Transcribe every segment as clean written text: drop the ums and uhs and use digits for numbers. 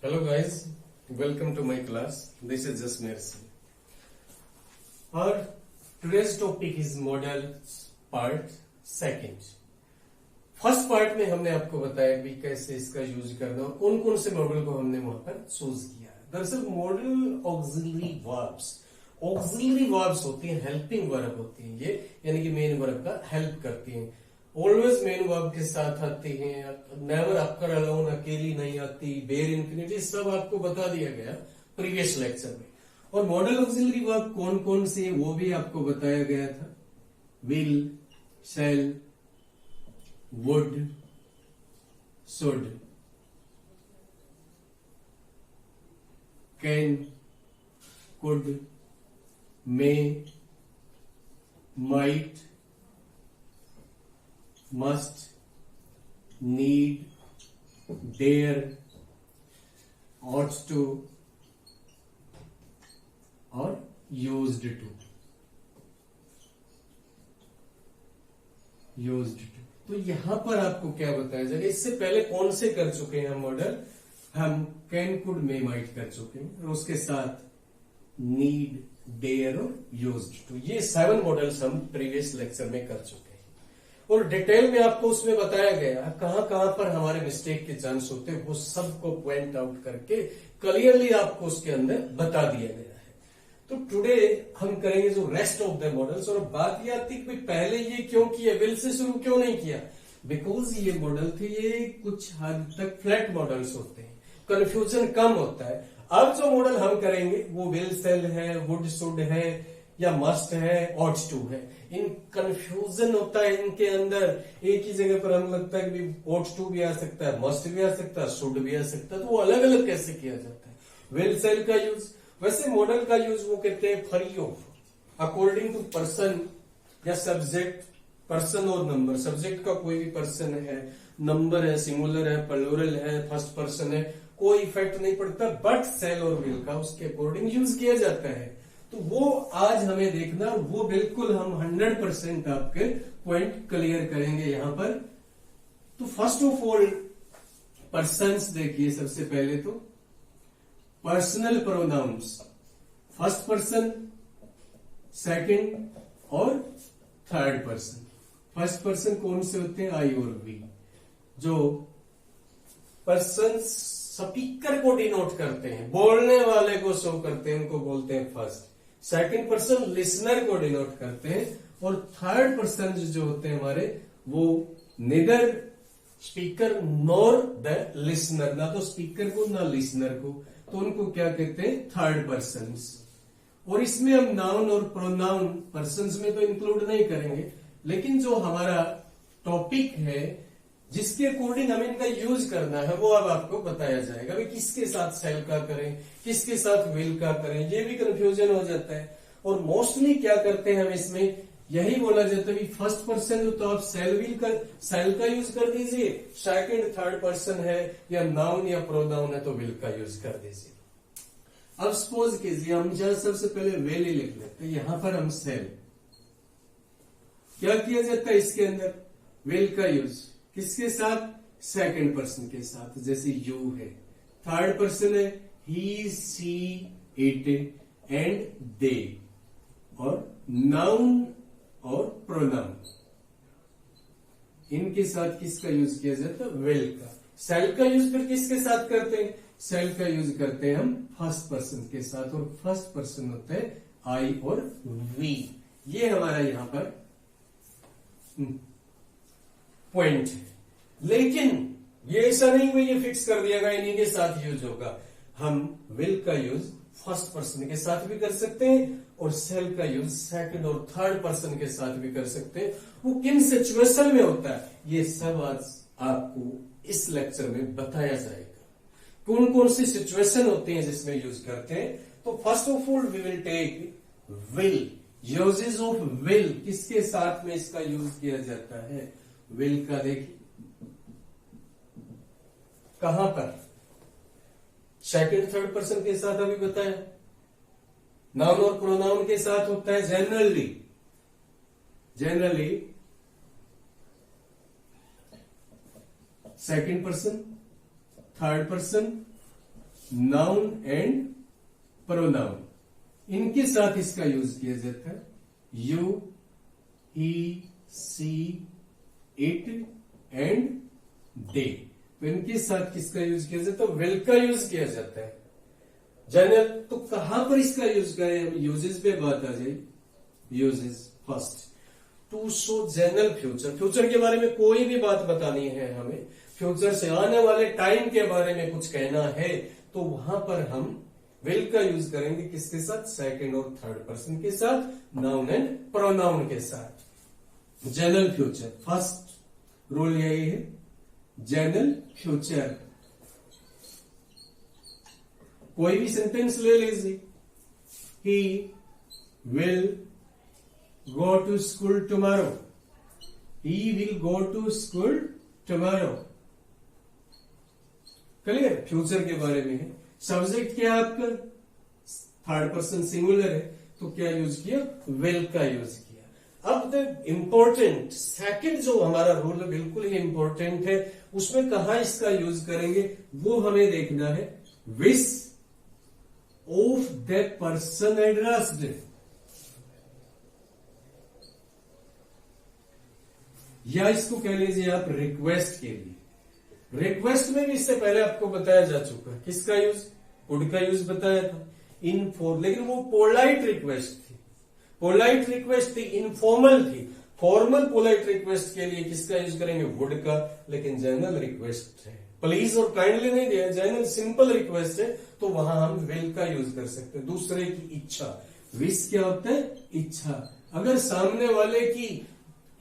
Hello guys, welcome to my class. This is Jasmeer Singh. Our today's topic is models part second. First part में हमने आपको बताया भी कैसे इसका यूज करना और कौन कौन से मॉडल को हमने वहां पर चूज किया है। दरअसल मॉडल ऑक्सिलरी वर्ब्स होती हैं, हेल्पिंग वर्ब होती हैं ये, यानी कि मेन वर्ब का हेल्प करती हैं। ऑलवेज मेन वर्ब के साथ आती हैं, नेवर अकर अलोन अकेली नहीं आती, बेयर इंफिनिटी, सब आपको बता दिया गया प्रीवियस लेक्चर में। और मॉडल ऑक्सिलरी वर्ब कौन कौन से वो भी आपको बताया गया था। Will, shall, would, should, can, could, may, might, must, need, dare, ought to और used to। तो यहां पर आपको क्या बताया जाएगा, इससे पहले कौन से कर चुके हैं हम मॉडल, हम कैन, कुड, मे, माइट कर चुके हैं और उसके साथ नीड, डेयर और यूज्ड टू, ये 7 मॉडल्स हम प्रीवियस लेक्चर में कर चुके हैं। और डिटेल में आपको उसमें बताया गया कहां कहां पर हमारे मिस्टेक के चांस होते हैं, वो सबको पॉइंट आउट करके क्लियरली आपको उसके अंदर बता दिया गया है। तो टुडे हम करेंगे जो रेस्ट ऑफ द मॉडल्स। और बात यह आती कि पहले ये क्यों किया, विल से शुरू क्यों नहीं किया, बिकॉज ये मॉडल थे ये कुछ हद तक फ्लैट मॉडल्स होते हैं, कंफ्यूजन कम होता है। अब जो मॉडल हम करेंगे वो विल, सेल है, वुड, शुड है या मस्ट है, ऑट टू है। इन कंफ्यूजन होता है इनके अंदर, एक ही जगह पर हमें लगता है कि ऑट टू भी आ सकता है, मस्ट भी आ सकता है, शुड भी आ सकता है, तो वो अलग अलग कैसे किया जाता है। विल, सेल का यूज, वैसे मॉडल का यूज वो कहते हैं free of, according to person या सब्जेक्ट, पर्सन और नंबर। सब्जेक्ट का कोई भी पर्सन है, नंबर है, सिंगुलर है, प्लूरल है, फर्स्ट पर्सन है, कोई इफेक्ट नहीं पड़ता, बट सेल और विल का उसके अकॉर्डिंग यूज किया जाता है। तो वो आज हमें देखना, वो बिल्कुल हम 100% आपके पॉइंट क्लियर करेंगे यहां पर। तो फर्स्ट ऑफ ऑल पर्सन्स देखिए, सबसे पहले तो personal pronouns, first person, second और थर्ड पर्सन। फर्स्ट पर्सन कौन से होते हैं, आई और वी। जो पर्सन स्पीकर को डिनोट करते हैं, बोलने वाले को शो करते हैं, उनको बोलते हैं फर्स्ट। सेकंड पर्सन लिसनर को डिनोट करते हैं और थर्ड पर्सन जो होते हैं हमारे, वो निदर स्पीकर नॉर द लिसनर, ना तो स्पीकर को ना लिसनर को, तो उनको क्या कहते हैं, थर्ड पर्सन्स। और इसमें हम नाउन और प्रोनाउन पर्सन्स में तो इंक्लूड नहीं करेंगे, लेकिन जो हमारा टॉपिक है जिसके अकॉर्डिंग हमें इनका यूज करना है वो अब आपको बताया जाएगा। भाई किसके साथ सेल का करें, किसके साथ विल का करें, ये भी कंफ्यूजन हो जाता है। और मोस्टली क्या करते हैं हम इसमें, यही बोला जाता है फर्स्ट पर्सन तो आप सेल का यूज कर दीजिए, सेकंड थर्ड पर्सन है या नाउन या प्रोनाउन है तो विल का यूज कर दीजिए। अब सपोज कीजिए हम जहां सबसे पहले विल ही लिख लेते हैं, यहां पर हम सेल, क्या किया जाता है इसके अंदर, विल का यूज किसके साथ, सेकंड पर्सन के साथ, जैसे यू है, थर्ड पर्सन है ही, सी, इट एंड दे, और नाउन और प्रोनाउन, इनके साथ किसका यूज किया जाता है, विल का। सेल का यूज फिर किसके साथ करते हैं, सेल का यूज करते हैं हम फर्स्ट पर्सन के साथ, और फर्स्ट पर्सन होता है आई और वी। ये हमारा यहां पर पॉइंट है। लेकिन ये ऐसा नहीं हुआ ये फिक्स कर दिया गया इन्हीं के साथ यूज होगा, हम विल का यूज फर्स्ट पर्सन के साथ भी कर सकते हैं और सेल का यूज सेकंड और थर्ड पर्सन के साथ भी कर सकते हैं। वो किन सिचुएशन में होता है ये सब आज आपको इस लेक्चर में बताया जाएगा, कौन कौन सी सिचुएशन होती है जिसमें यूज करते हैं। तो first of all we will take will, uses of will, किसके साथ में इसका यूज किया जाता है, विल का देखिए कहां पर, सेकंड थर्ड पर्सन के साथ अभी बताया, नाउन और प्रोनाउन के साथ होता है generally second person, third person noun and pronoun, इनके साथ इसका यूज किया जाता है। You, he, she, it and they, तो इनके साथ किसका यूज किया जाता है? विल का यूज किया जाता है। जनरल, तो कहां पर इसका यूज करें? यूजेस पे बात आ जाए। Uses first, to show general future, future के बारे में कोई भी बात बतानी है हमें, फ्यूचर से आने वाले टाइम के बारे में कुछ कहना है, तो वहां पर हम विल का यूज करेंगे। किसके साथ? सेकंड और थर्ड पर्सन के साथ, नाउन एंड प्रोनाउन के साथ। जनरल फ्यूचर, फर्स्ट रूल यही है, जनरल फ्यूचर। कोई भी सेंटेंस ले लीजिए, he will go to school tomorrow, he will go to school tomorrow, clear? Future के बारे में है। सब्जेक्ट क्या है आपका? थर्ड पर्सन सिंगुलर है, तो क्या यूज किया? विल का यूज किया। अब द इंपॉर्टेंट सेकंड जो हमारा रूल बिल्कुल ही इंपॉर्टेंट है, उसमें कहा इसका यूज करेंगे वो हमें देखना है। Wish of the person addressed, या इसको कह लीजिए आप रिक्वेस्ट के लिए। रिक्वेस्ट में भी इससे पहले आपको बताया जा चुका है, किसका यूज? कुड का यूज बताया था। लेकिन वो पोलाइट रिक्वेस्ट थी, पोलाइट रिक्वेस्ट थी, इनफॉर्मल थी। फॉर्मल पोलाइट रिक्वेस्ट के लिए किसका यूज करेंगे? वुड का। लेकिन जनरल रिक्वेस्ट है, प्लीज और काइंडली नहीं दिया, जनरल सिंपल रिक्वेस्ट है, तो वहां हम विल का यूज कर सकते हैं। दूसरे की इच्छा, विश क्या होता है? इच्छा। अगर सामने वाले की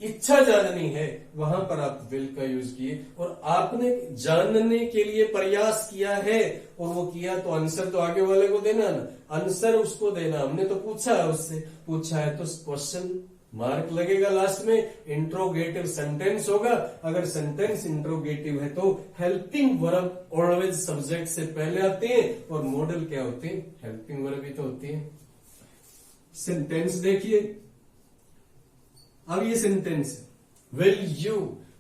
इच्छा जाननी है, वहां पर आप विल का यूज किए, और आपने जानने के लिए प्रयास किया है और वो किया, तो आंसर तो आगे वाले को देना ना, आंसर उसको देना। हमने तो पूछा है, उससे पूछा है तो क्वेश्चन मार्क लगेगा लास्ट में, इंट्रोगेटिव सेंटेंस होगा। अगर सेंटेंस इंट्रोगेटिव है तो हेल्पिंग वर्ब ऑलवेज सब्जेक्ट से पहले आते हैं, और मॉडल क्या होते हैं? हेल्पिंग वर्ब ही तो होती है। सेंटेंस देखिए, अब ये सेंटेंस है, विल यू।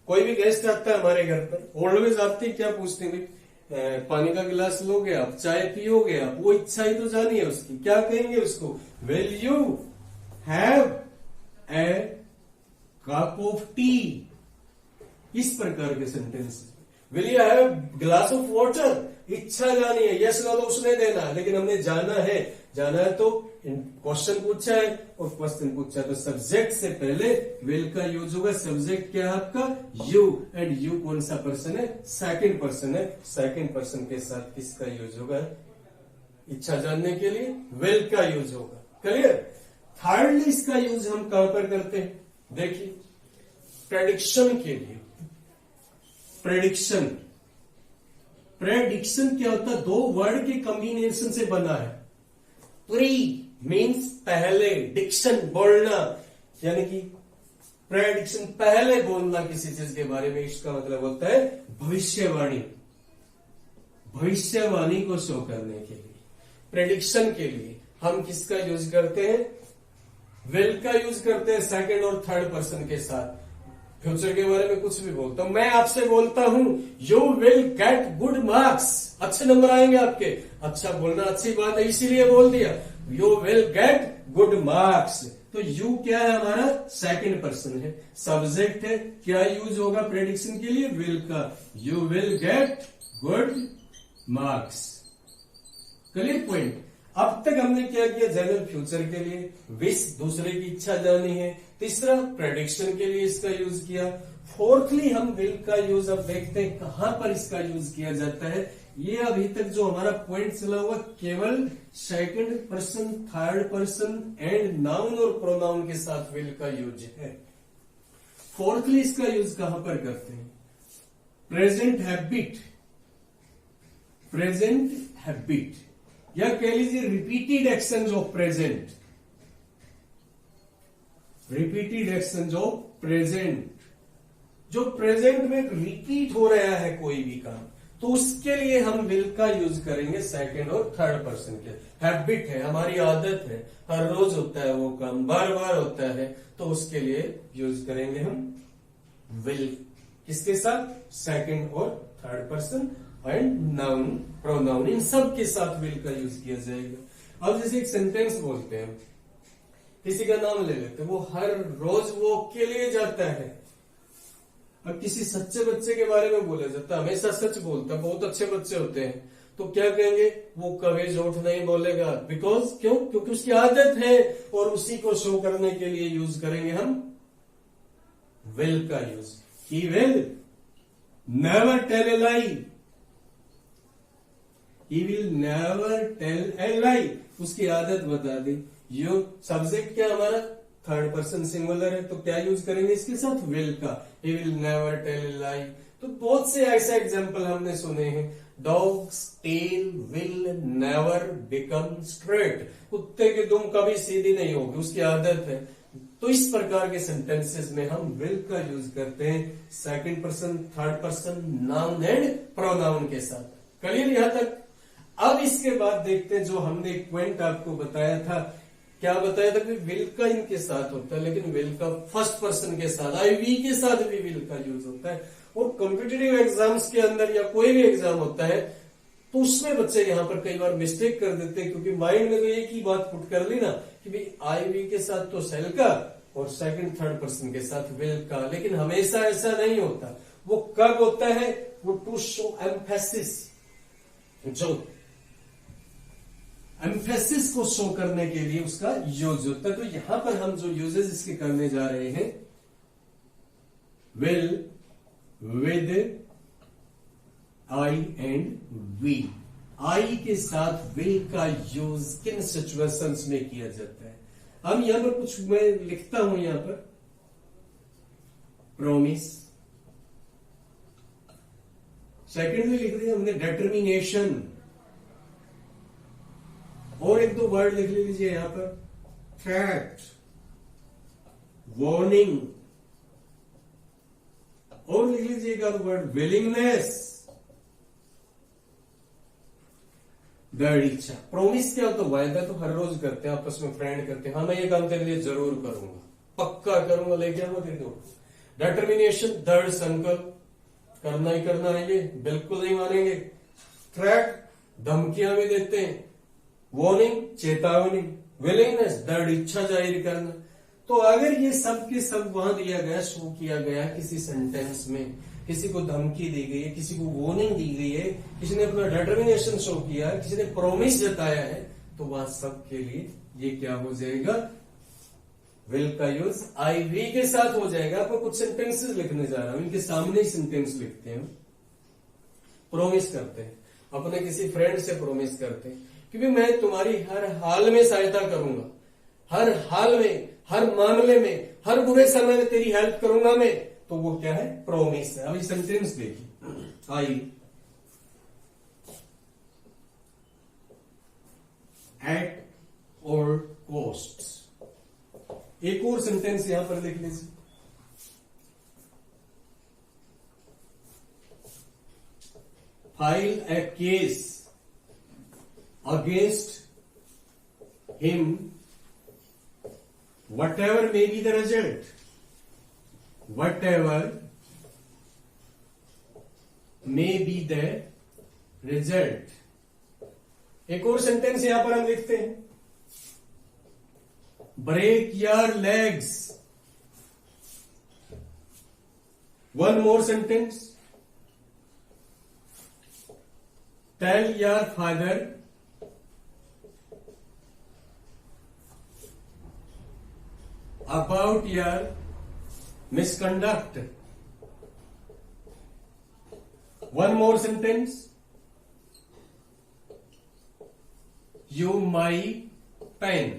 कोई भी गेस्ट आता है हमारे घर पर, ऑलवेज आते हैं, क्या पूछते हैं? पानी का गिलास लोगे आप, चाय पियोगे आप, वो इच्छा ही तो जानी है उसकी, क्या कहेंगे उसको? Will you have a cup of T. इस प्रकार के sentence. Will you have glass of water, इच्छा जानी है, यस नो तो उसने देना है, लेकिन हमने जाना है तो क्वेश्चन पूछा है, और क्वेश्चन पूछा तो सब्जेक्ट से पहले विल का यूज होगा। सब्जेक्ट क्या है आपका? यू, एंड यू कौन सा पर्सन है? सेकंड पर्सन है। सेकंड पर्सन के साथ किसका यूज होगा? इच्छा जानने के लिए विल का यूज होगा। क्लियर? थर्डली इसका यूज हम कहां पर करते हैं? देखिए, प्रेडिक्शन के लिए। प्रेडिक्शन, प्रेडिक्शन क्या होता है? दो वर्ड के कॉम्बिनेशन से बना है। प्री मीन्स पहले, डिक्शन बोलना, यानी कि प्रेडिक्शन पहले बोलना किसी चीज के बारे में, इसका मतलब होता है भविष्यवाणी। भविष्यवाणी को शो करने के लिए, प्रेडिक्शन के लिए हम किसका यूज करते हैं? विल का यूज करते हैं सेकंड और थर्ड पर्सन के साथ। फ्यूचर के बारे में कुछ भी बोलता हूं, मैं आपसे बोलता हूं you will get good marks, अच्छे नंबर आएंगे आपके। अच्छा बोलना अच्छी बात है, इसीलिए बोल दिया you will get good marks. तो यू क्या है हमारा? सेकंड पर्सन है, सब्जेक्ट है। क्या यूज होगा प्रेडिक्शन के लिए? विल का। You will get good marks. Clear point? अब तक हमने क्या किया? जनरल फ्यूचर के लिए विश, दूसरे की इच्छा जानी है। तीसरा, प्रेडिक्शन के लिए इसका यूज किया। फोर्थली हम विल का यूज अब देखते हैं कहां पर इसका यूज किया जाता है। ये अभी तक जो हमारा पॉइंट चला हुआ केवल second person, third person and noun और प्रोनाउन के साथ विल का यूज है। फोर्थली इसका यूज कहां पर करते हैं? प्रेजेंट हैबिट, प्रेजेंट हैबिट, या कह लीजिए repeated actions of present, repeated actions of present. जो प्रेजेंट में रिपीट हो रहा है कोई भी काम, तो उसके लिए हम विल का यूज करेंगे सेकंड और थर्ड पर्सन के। हैबिट है, हमारी आदत है, हर रोज होता है वो काम, बार बार होता है, तो उसके लिए यूज करेंगे हम विल। किसके साथ? सेकंड और third person and noun pronoun, इन सब के साथ विल का यूज किया जाएगा। अब जैसे एक सेंटेंस बोलते हैं, किसी का नाम ले लेते हैं, वो हर रोज वॉक के लिए जाता है। अब किसी सच्चे बच्चे के बारे में बोला जाता है, हमेशा सच बोलता है, बहुत अच्छे बच्चे होते हैं, तो क्या कहेंगे, वो कभी झूठ नहीं बोलेगा। बिकॉज क्यों? क्योंकि उसकी आदत है, और उसी को शो करने के लिए यूज करेंगे हम विल का use. He will never tell a lie, he will never tell a lie, उसकी आदत बता दी। यो सब्जेक्ट क्या हमारा, थर्ड पर्सन सिंगुलर है, तो क्या यूज करेंगे इसके साथ, विल का। He will never tell a lie. तो बहुत से ऐसे एग्जाम्पल हमने सुने हैं। Dog's tail will never become straight, कुत्ते की दुम कभी सीधी नहीं होगी, उसकी आदत है। तो इस प्रकार के सेंटेंसेस में हम विल का यूज करते हैं second person, third person, noun and pronoun के साथ। क्लियर यहां तक? अब इसके बाद देखते हैं, जो हमने एक पॉइंट आपको बताया था, क्या बताया था कि विल का इनके साथ होता है, लेकिन विल का फर्स्ट पर्सन के साथ, आई वी के साथ भी विल का यूज होता है। और कॉम्पिटिटिव एग्जाम्स के अंदर या कोई भी एग्जाम होता है, तो उसमें बच्चे यहां पर कई बार मिस्टेक कर देते हैं, क्योंकि माइंड में तो एक ही बात पुट कर ली ना कि भाई आई वी के साथ तो सेल का, और सेकंड थर्ड पर्सन के साथ विल का। लेकिन हमेशा ऐसा नहीं होता। वो कब होता है, वो टू शो एम्फेसिस, जो एम्फेसिस को शो करने के लिए उसका यूज होता है। तो यहां पर हम जो यूजेस इसके करने जा रहे हैं, will, with, I and we. I के साथ विल का यूज किन सिचुएशंस में किया जाता है? हम यहां पर कुछ मैं लिखता हूं, यहां पर प्रॉमिस, सेकेंडली लिख दिया हमने डिटर्मिनेशन, और एक दो वर्ड लिख लीजिए यहां पर, थ्रेट, वार्निंग, और लिख लीजिएगा वर्ड विलिंगनेस, दृढ़ इच्छा। प्रोमिस क्या होता है? वायदा तो हर रोज करते हैं, आपस में फ्रेंड करते हैं, हाँ मैं ये काम तेरे लिए जरूर करूंगा, पक्का करूंगा, लेके आऊंगा तेरे को। डिटर्मिनेशन, दृढ़ संकल्प, करना ही करना है, ये बिल्कुल नहीं मानेंगे। थ्रेट, धमकियां भी देते हैं। वार्निंग, चेतावनी। विलिंगनेस, दृढ़ इच्छा जाहिर करना। तो अगर ये सब के सब वहां दिया गया, शो किया गया किसी सेंटेंस में, किसी को धमकी दी गई है, किसी को वार्निंग दी गई है, किसी ने अपना डिटर्मिनेशन शो किया है, किसी ने प्रॉमिस जताया है, तो वहां सब के लिए ये क्या हो जाएगा, विल का यूज आई वी के साथ हो जाएगा। आपको कुछ सेंटेंसेस लिखने जा रहा हूं, इनके सामने ही सेंटेंस लिखते हैं। प्रॉमिस करते हैं, अपने किसी फ्रेंड से प्रॉमिस करते हैं कि भी मैं तुम्हारी हर हाल में सहायता करूंगा, हर हाल में, हर मामले में, हर बुरे समय में तेरी हेल्प करूंगा मैं। तो वो क्या है, प्रॉमिस है। अभी सेंटेंस देखिए, आई एट और कॉस्ट। एक और सेंटेंस यहां पर लिख लीजिए, file A case against him whatever may be the result, whatever may be the result। एक और सेंटेंस यहां पर हम लिखते हैं, break your legs. One more sentence, tell your father about your misconduct। One more sentence, you my pen।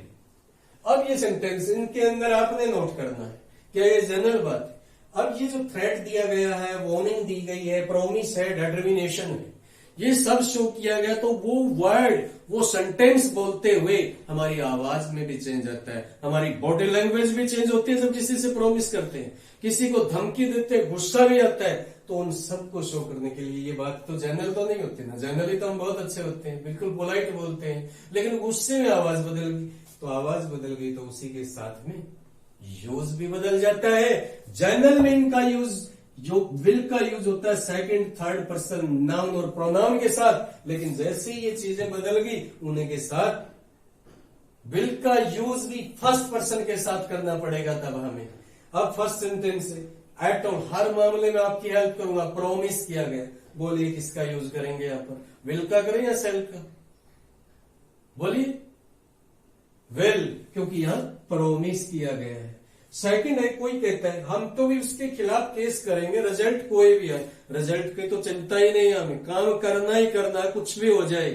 अब ये sentence इनके अंदर आपने नोट करना है, क्या ये जनरल बात है। अब ये जो थ्रेट दिया गया है, वार्निंग दी गई है, प्रॉमिस है, डिटर्मिनेशन है, ये सब शो किया गया, तो वो वर्ड, वो सेंटेंस बोलते हुए हमारी आवाज में भी चेंज आता है, हमारी बॉडी लैंग्वेज भी चेंज होती है। जब किसी से प्रॉमिस करते हैं, किसी को धमकी देते हैं, गुस्सा भी आता है, तो उन सबको शो करने के लिए ये बात तो जनरल तो नहीं होती ना। जनरली तो हम बहुत अच्छे होते हैं, बिल्कुल पोलाइट बोलते हैं, लेकिन गुस्से में आवाज बदल गई, तो आवाज बदल गई तो उसी के साथ में यूज भी बदल जाता है। जनरल में इनका यूज जो विल का यूज होता है सेकंड थर्ड पर्सन नाउन और प्रोनाउन के साथ, लेकिन जैसे ही ये चीजें बदल गई उन्हीं के साथ विल का यूज भी फर्स्ट पर्सन के साथ करना पड़ेगा तब हमें। अब फर्स्ट सेंटेंस से एट ऑल, हर मामले में आपकी हेल्प करूंगा, प्रॉमिस किया गया। बोलिए किसका यूज करेंगे यहां पर, विल का करें या सेल का? बोलिए विल, क्योंकि यहां प्रॉमिस किया गया है। सेकंड है, कोई कहता है हम तो भी उसके खिलाफ केस करेंगे, रिजल्ट कोई भी है, रिजल्ट की तो चिंता ही नहीं, हमें काम करना ही करना, कुछ भी हो जाए,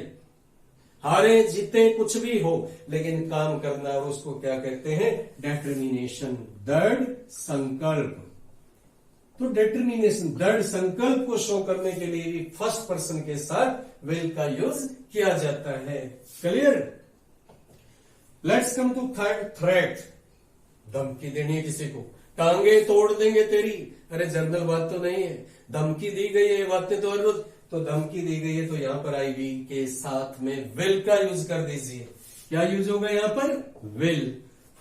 हारे जीते कुछ भी हो, लेकिन काम करना। और उसको क्या कहते हैं, डिटर्मिनेशन, दृढ़ संकल्प। तो डिटर्मिनेशन, दृढ़ संकल्प को शो करने के लिए भी फर्स्ट पर्सन के साथ विल का यूज किया जाता है। Clear? Let's come to third, threat. धमकी देनी है किसी को, टांगे तोड़ देंगे तेरी। अरे जनरल बात तो नहीं है, धमकी दी गई है, बातें तो धमकी दी गई है, तो यहां पर आईवी के साथ में विल का यूज कर दीजिए। क्या यूज होगा यहां पर, विल।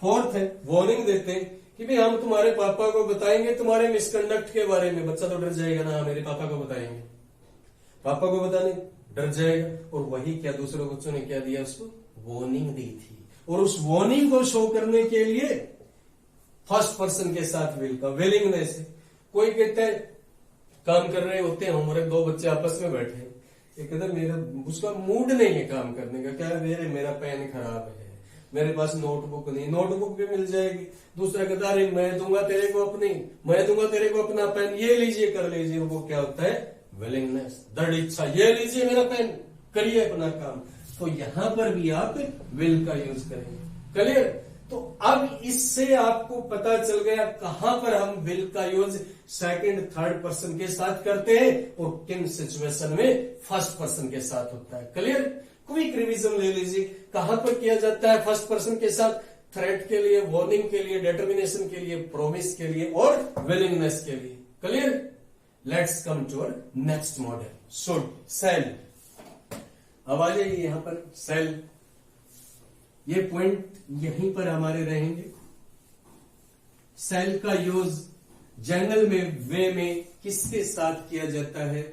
फोर्थ है, वार्निंग देते हैं कि भाई हम तुम्हारे पापा को बताएंगे तुम्हारे मिसकंडक्ट के बारे में। बच्चा तो डर जाएगा ना, मेरे पापा को बताएंगे, पापा को बताने डर जाएगा। और वही क्या दूसरे बच्चों ने क्या दिया, उसको वार्निंग दी थी। और उस वार्निंग को शो करने के लिए फर्स्ट पर्सन के साथ विल का, विलिंगनेस है। कोई कहता है काम कर रहे होते हैं होमवर्क, दो बच्चे आपस में बैठे हैं, एक कहता है मेरा उसका मूड नहीं है काम करने का, क्या मेरा पेन खराब है, मेरे पास नोटबुक नहीं, नोटबुक भी मिल जाएगी। दूसरा कहता है मैं दूंगा तेरे को अपना पेन, ये लीजिए कर लीजिए। वो क्या होता है, विलिंगनेस, दृढ़ इच्छा, ये लीजिए मेरा पेन, करिए अपना काम। तो यहां पर भी आप विल का यूज करेंगे। क्लियर? तो अब इससे आपको पता चल गया कहां पर हम विल का यूज सेकंड थर्ड पर्सन के साथ करते हैं और किन सिचुएशन में फर्स्ट पर्सन के साथ होता है। क्लियर? क्विक रिवीजन ले लीजिए, कहां पर किया जाता है फर्स्ट पर्सन के साथ, थ्रेट के लिए, वार्निंग के लिए, डिटर्मिनेशन के लिए, प्रॉमिस के लिए और विलिंगनेस के लिए। Clear? Let's come to our next modal, should, shall. अब आ जाइए यहां पर सेल, ये पॉइंट यहीं पर हमारे रहेंगे। सेल का यूज जनरल में वे में किसके साथ किया जाता है,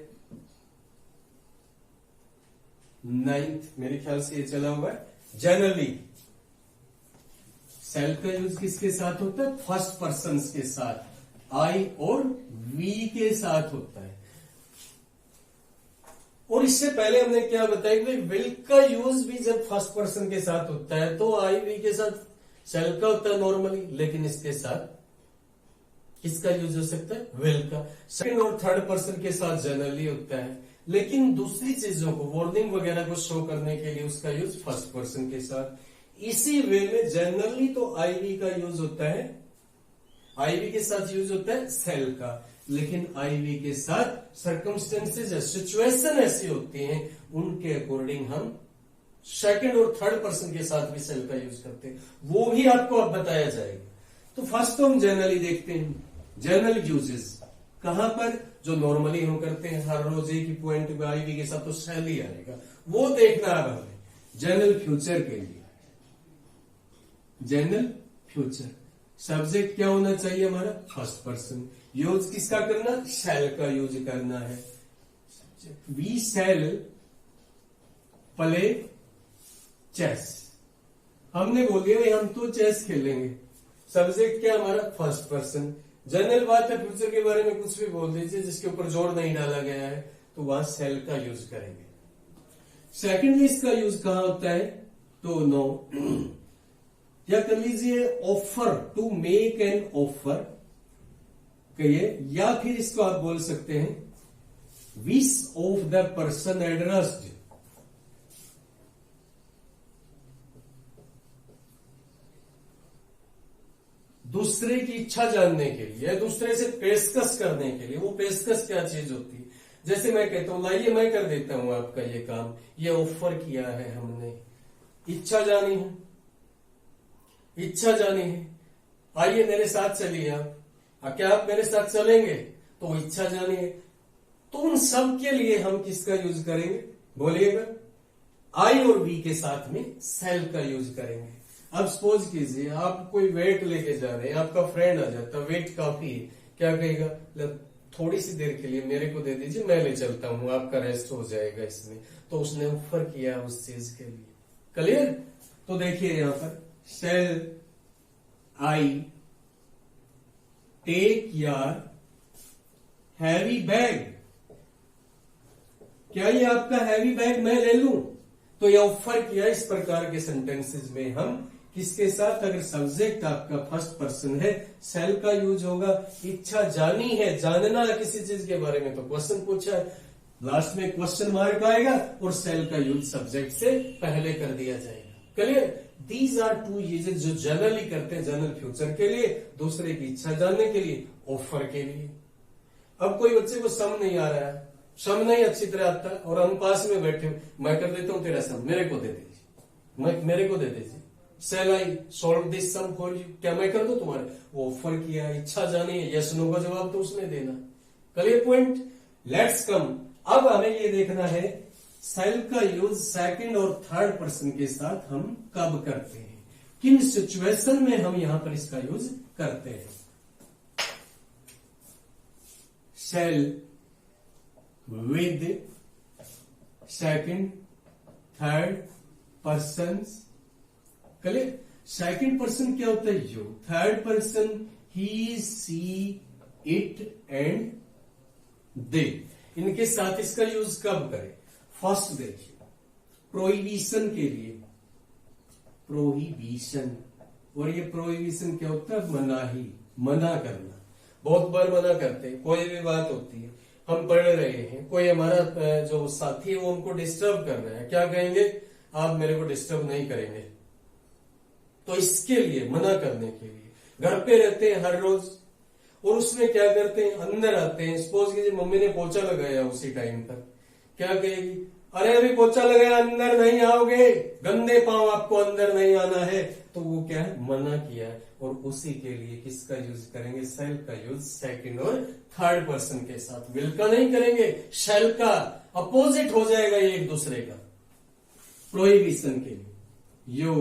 नाइन्थ मेरे ख्याल से ये चला हुआ है। जनरली सेल का यूज किसके साथ होता है, फर्स्ट पर्सन के साथ, आई और वी के साथ होता है। और इससे पहले हमने क्या बताया कि विल का यूज भी जब फर्स्ट पर्सन के साथ होता है तो आई वी के साथ सेल का होता है नॉर्मली, लेकिन इसके साथ किसका यूज हो सकता है, विल का। सेकंड और थर्ड पर्सन के साथ जनरली होता है, लेकिन दूसरी चीजों को, वार्निंग वगैरह को शो करने के लिए उसका यूज फर्स्ट पर्सन के साथ। इसी वे में जनरली तो आईवी का यूज होता है, आईवी के साथ यूज होता है सेल का, लेकिन आईवी के साथ सर्कमस्टेंसेज, सिचुएशन ऐसी होती हैं उनके अकॉर्डिंग हम सेकंड और थर्ड पर्सन के साथ भी सेल का यूज करते हैं, वो भी आपको अब बताया जाएगा। तो फर्स्ट तो हम जनरली देखते हैं, जनरल यूजेस कहां पर, जो नॉर्मली हम करते हैं हर रोज एक ही पॉइंट आईवी के साथ, तो सेल ही आएगा, वो देखना अब हमें। जनरल फ्यूचर के लिए, जनरल फ्यूचर सब्जेक्ट क्या होना चाहिए हमारा, फर्स्ट पर्सन। यूज किसका करना, सेल का यूज करना है। वी सेल प्ले चेस, हमने बोल दिया भाई हम तो चेस खेलेंगे, सब्जेक्ट क्या हमारा, फर्स्ट पर्सन। जनरल बात है, फ्यूचर के बारे में कुछ भी बोल दीजिए जिसके ऊपर जोर नहीं डाला गया है, तो वहां सेल का यूज करेंगे। सेकेंडली इसका यूज कहां होता है, तो नो, क्या कर लीजिए, offer, to make an offer कहिए, या फिर इसको आप बोल सकते हैं wish of the person addressed, दूसरे की इच्छा जानने के लिए, दूसरे से पेशकश करने के लिए। वो पेशकश क्या चीज होती है, जैसे मैं कहता हूं लाइए मैं कर देता हूं आपका ये काम, ये ऑफर किया है हमने, इच्छा जानी है, इच्छा जानी है, आइए मेरे साथ चलिए आप, क्या आप मेरे साथ चलेंगे, तो इच्छा जानी है। तो उन सब के लिए हम किसका यूज करेंगे, बोलिएगा, आई और वी के साथ में सेल का यूज करेंगे। अब सपोज कीजिए आप कोई वेट लेके जा रहे हैं, आपका फ्रेंड आ जाता, वेट काफी है, क्या कहेगा, थोड़ी सी देर के लिए मेरे को दे दीजिए, मैं ले चलता हूं, आपका रेस्ट हो जाएगा इसमें। तो उसने ऑफर किया उस चीज के लिए। क्लियर? तो देखिए यहां पर shall I take your heavy bag, क्या ये आपका हैवी बैग मैं ले लूं? तो ये ऑफर किया। इस प्रकार के सेंटेंसेस में हम किसके साथ, अगर सब्जेक्ट आपका फर्स्ट पर्सन है, शेल का यूज होगा। इच्छा जानी है, जानना है किसी चीज के बारे में, तो क्वेश्चन पूछा है, लास्ट में क्वेश्चन मार्क आएगा और शेल का यूज सब्जेक्ट से पहले कर दिया जाएगा। Clear? These are two usages जो जनरली करते हैं, जनरल फ्यूचर के लिए, दूसरे की इच्छा जानने के लिए, ऑफर के लिए। अब कोई बच्चे को सम नहीं आ रहा है, सम नहीं अच्छी तरह आता और हम पास में बैठे, मैं कर देता हूं तेरा सम, मेरे को दे दीजिए, मेरे को दे दीजिए। Shall I solve this sum for you? क्या मैं कर दूं तुम्हारे? वो ऑफर किया, इच्छा जानी है, यस नो का जवाब तो उसने देना। Clear point? Let's come. अब हमें ये देखना है शेल का यूज सेकंड और थर्ड पर्सन के साथ हम कब करते हैं, किन सिचुएशन में हम यहां पर इसका यूज करते हैं। Shall with second third person. Clear? Second person क्या होता है? You. Third person he she it and they. इनके साथ इसका यूज कब करें? फर्स्ट देखिए, प्रोहिबिशन के लिए, प्रोहिबिशन। और ये प्रोहिबिशन क्या होता है? मनाही, मना करना। बहुत बार मना करते हैं, कोई भी बात होती है, हम पढ़ रहे हैं, कोई हमारा जो साथी है वो हमको डिस्टर्ब कर रहा है, क्या कहेंगे? आप मेरे को डिस्टर्ब नहीं करेंगे। तो इसके लिए, मना करने के लिए, घर पे रहते हैं हर रोज और उसमें क्या करते हैं, अंदर आते हैं। सपोज कीजिए मम्मी ने पोछा लगाया उसी टाइम पर, क्या कहेगी? अरे अभी पोछा लगाया, अंदर नहीं आओगे, गंदे पांव, आपको अंदर नहीं आना है। तो वो क्या है? मना किया है। और उसी के लिए किसका यूज करेंगे? शेल का यूज सेकंड और थर्ड पर्सन के साथ। विल का नहीं करेंगे, शेल का अपोजिट हो जाएगा ये एक दूसरे का। प्रोहिबिशन के लिए यू,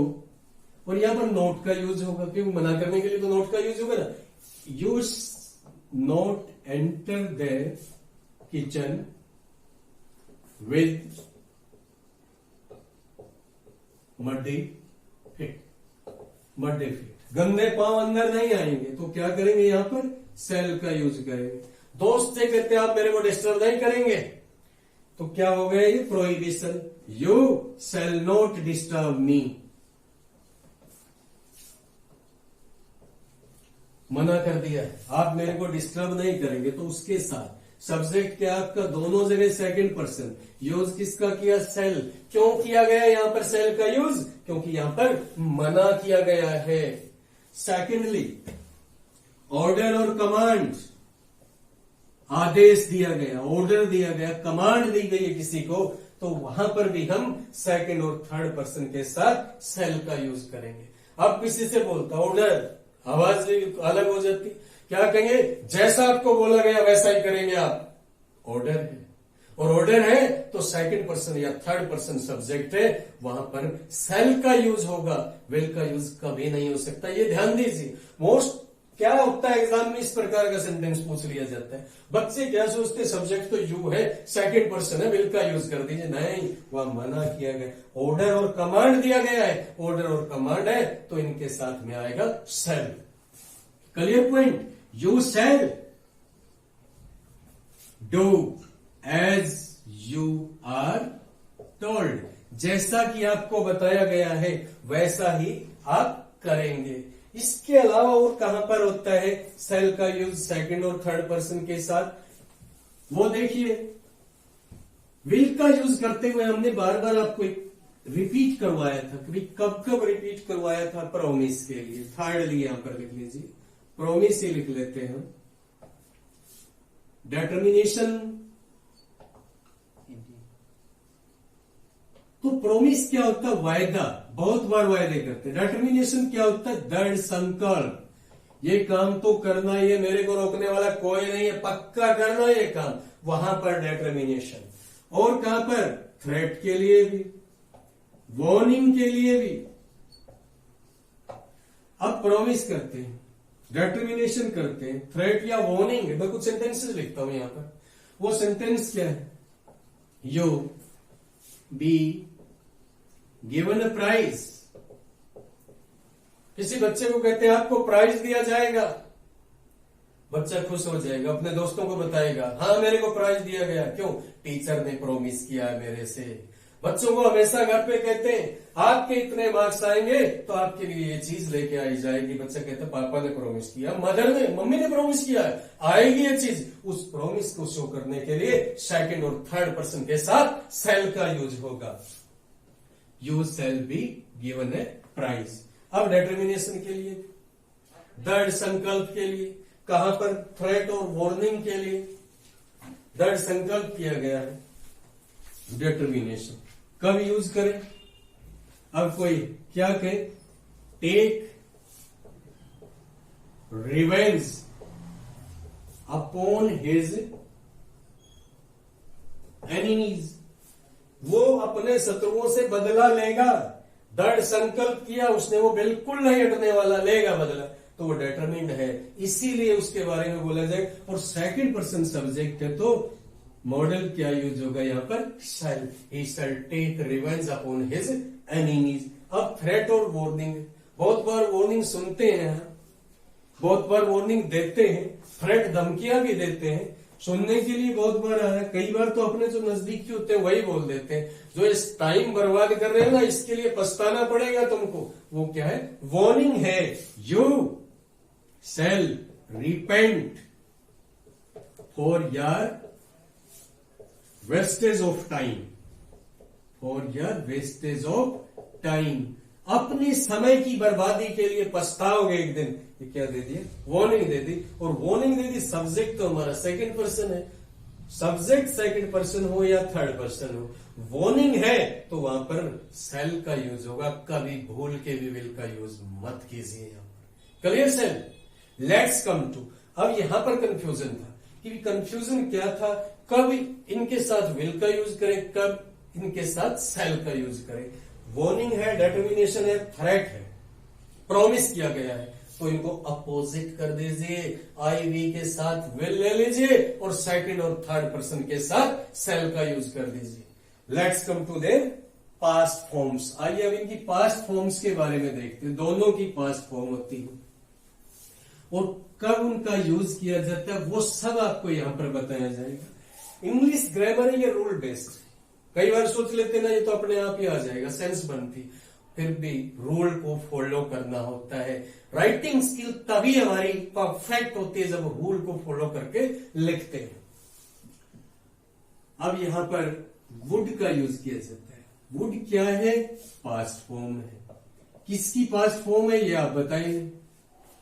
और यहां पर नोट का यूज होगा, क्योंकि मना करने के लिए तो नोट का यूज होगा ना। You not enter the kitchen with muddy feet, muddy feet, गंदे पांव अंदर नहीं आएंगे। तो क्या करेंगे? यहां पर शेल का यूज करेंगे। दोस्त से कहते आप मेरे को डिस्टर्ब नहीं करेंगे, तो क्या हो गया ये? Prohibition. You shall not disturb me, मना कर दिया, आप मेरे को डिस्टर्ब नहीं करेंगे। तो उसके साथ सब्जेक्ट क्या आपका? दोनों जगह सेकंड पर्सन। यूज किसका किया? शेल। क्यों किया गया यहां पर शेल का यूज? क्योंकि यहां पर मना किया गया है। सेकेंडली, ऑर्डर और कमांड, आदेश दिया गया, ऑर्डर दिया गया, कमांड दी गई है किसी को, तो वहां पर भी हम सेकंड और थर्ड पर्सन के साथ शेल का यूज करेंगे। अब किसी से बोलता ऑर्डर, आवाज अलग हो जाती, क्या कहेंगे? जैसा आपको बोला गया वैसा ही करेंगे आप। ऑर्डर है, और ऑर्डर है तो सेकंड पर्सन या थर्ड पर्सन सब्जेक्ट है, वहां पर शेल का यूज होगा, विल का यूज कभी नहीं हो सकता। ये ध्यान दीजिए। मोस्ट क्या होता है एग्जाम में, इस प्रकार का सेंटेंस पूछ लिया जाता है, बच्चे क्या सोचते, सब्जेक्ट तो यू है, सेकंड पर्सन है, विल का यूज कर दीजिए। नहीं, वह मना किया गया, ऑर्डर और कमांड दिया गया है, ऑर्डर और कमांड है तो इनके साथ में आएगा shall. Clear point? You shall do as you are told, जैसा कि आपको बताया गया है वैसा ही आप करेंगे। इसके अलावा और कहां पर होता है शेल का यूज सेकंड और थर्ड पर्सन के साथ? वो देखिए, विल का यूज करते हुए हमने बार बार आपको रिपीट करवाया था। कब कब रिपीट करवाया था? प्रोमिस के लिए। थर्डली यहां पर लिख लीजिए, प्रोमिस ही लिख लेते हैं हम। डिटर्मिनेशन, तो प्रोमिस क्या होता है? वायदा, बहुत बार वायदे करते हैं। डिटर्मिनेशन क्या होता है? दृढ़ संकल्प, ये काम तो करना ही है, मेरे को रोकने वाला कोई नहीं है, पक्का करना ये काम, वहां पर डिटर्मिनेशन। और कहां पर? थ्रेट के लिए भी, वार्निंग के लिए भी। अब प्रॉमिस करते हैं, डिटर्मिनेशन करते हैं, थ्रेट या वार्निंग, मैं कुछ सेंटेंसेस लिखता हूं यहां पर। वो सेंटेंस क्या है? You be given a prize. किसी बच्चे को कहते हैं आपको प्राइज दिया जाएगा, बच्चा खुश हो जाएगा, अपने दोस्तों को बताएगा, हाँ मेरे को प्राइज दिया गया। क्यों? टीचर ने प्रॉमिस किया है मेरे से। बच्चों को हमेशा घर पे कहते हैं आपके इतने मार्क्स आएंगे तो आपके लिए ये चीज लेके आई जाएगी। बच्चा कहता है पापा ने प्रॉमिस किया, मदर ने, मम्मी ने प्रॉमिस किया है, आएगी ये चीज। उस प्रॉमिस को शो करने के लिए सेकंड और थर्ड पर्सन के साथ सेल का यूज होगा। You shall be given a prize. अब डिटर्मिनेशन के लिए, दृढ़ संकल्प के लिए, कहां पर? थ्रेट और वार्निंग के लिए दृढ़ संकल्प किया गया है डिटर्मिनेशन। कब यूज करें? अब कोई क्या कहे? Take revenge upon his enemies. वो अपने शत्रुओं से बदला लेगा। दृढ़ संकल्प किया उसने, वो बिल्कुल नहीं हटने वाला, लेगा बदला, तो वो डिटरमिन्ड है, इसीलिए उसके बारे में बोला जाए। और सेकंड पर्सन सब्जेक्ट है तो मॉडल क्या यूज होगा यहां पर? Shall. He shall take revenge upon his enemies. अब थ्रेट और वार्निंग, बहुत बार वार्निंग सुनते हैं, बहुत बार वार्निंग देते हैं, थ्रेट धमकियां भी देते हैं। सुनने के लिए बहुत बार आया, कई बार तो अपने जो नजदीकी होते हैं वही बोल देते हैं, जो इस टाइम बर्बाद कर रहे हैं ना, इसके लिए पछताना पड़ेगा तुमको। वो क्या है? वार्निंग है। You shall repent for your wastage of time, for your wastage of time. अपने समय की बर्बादी के लिए पछताओगे एक दिन। ये क्या दे दिया? वार्निंग दे दी। और वार्निंग दे दी, सब्जेक्ट तो हमारा सेकंड पर्सन है। सब्जेक्ट सेकंड पर्सन हो या थर्ड पर्सन हो, वार्निंग है तो वहां पर सेल का यूज होगा। कभी भूल के भी विल का यूज मत कीजिए यहां पर। Clear shall? Let's come to, अब यहां पर कंफ्यूजन था कि कंफ्यूजन क्या था, कब इनके साथ विल का यूज करें, कब इनके साथ सेल का यूज करें। वार्निंग है, डिटर्मिनेशन है, थ्रेट है, प्रॉमिस किया गया है, तो इनको अपोजिट कर दीजिए। आई वी के साथ विल ले लीजिए और सेकंड और थर्ड पर्सन के साथ सेल का यूज कर दीजिए। Let's come to their past forms. आइए अब इनकी पास्ट फॉर्म्स के बारे में देखते हैं। दोनों की पास्ट फॉर्म होती है और कब उनका यूज किया जाता है वो सब आपको यहां पर बताया जाएगा। इंग्लिश ग्रामर है ये रूल बेस्ड। कई बार सोच लेते ना ये तो अपने आप ही आ जाएगा, सेंस बनती, फिर भी रूल को फॉलो करना होता है। राइटिंग स्किल तभी हमारी परफेक्ट होती है जब रूल को फॉलो करके लिखते हैं। अब यहां पर वुड का यूज किया जाता है। वुड क्या है? पास्ट फॉर्म है। किसकी पास्ट फॉर्म है ये आप बताइए।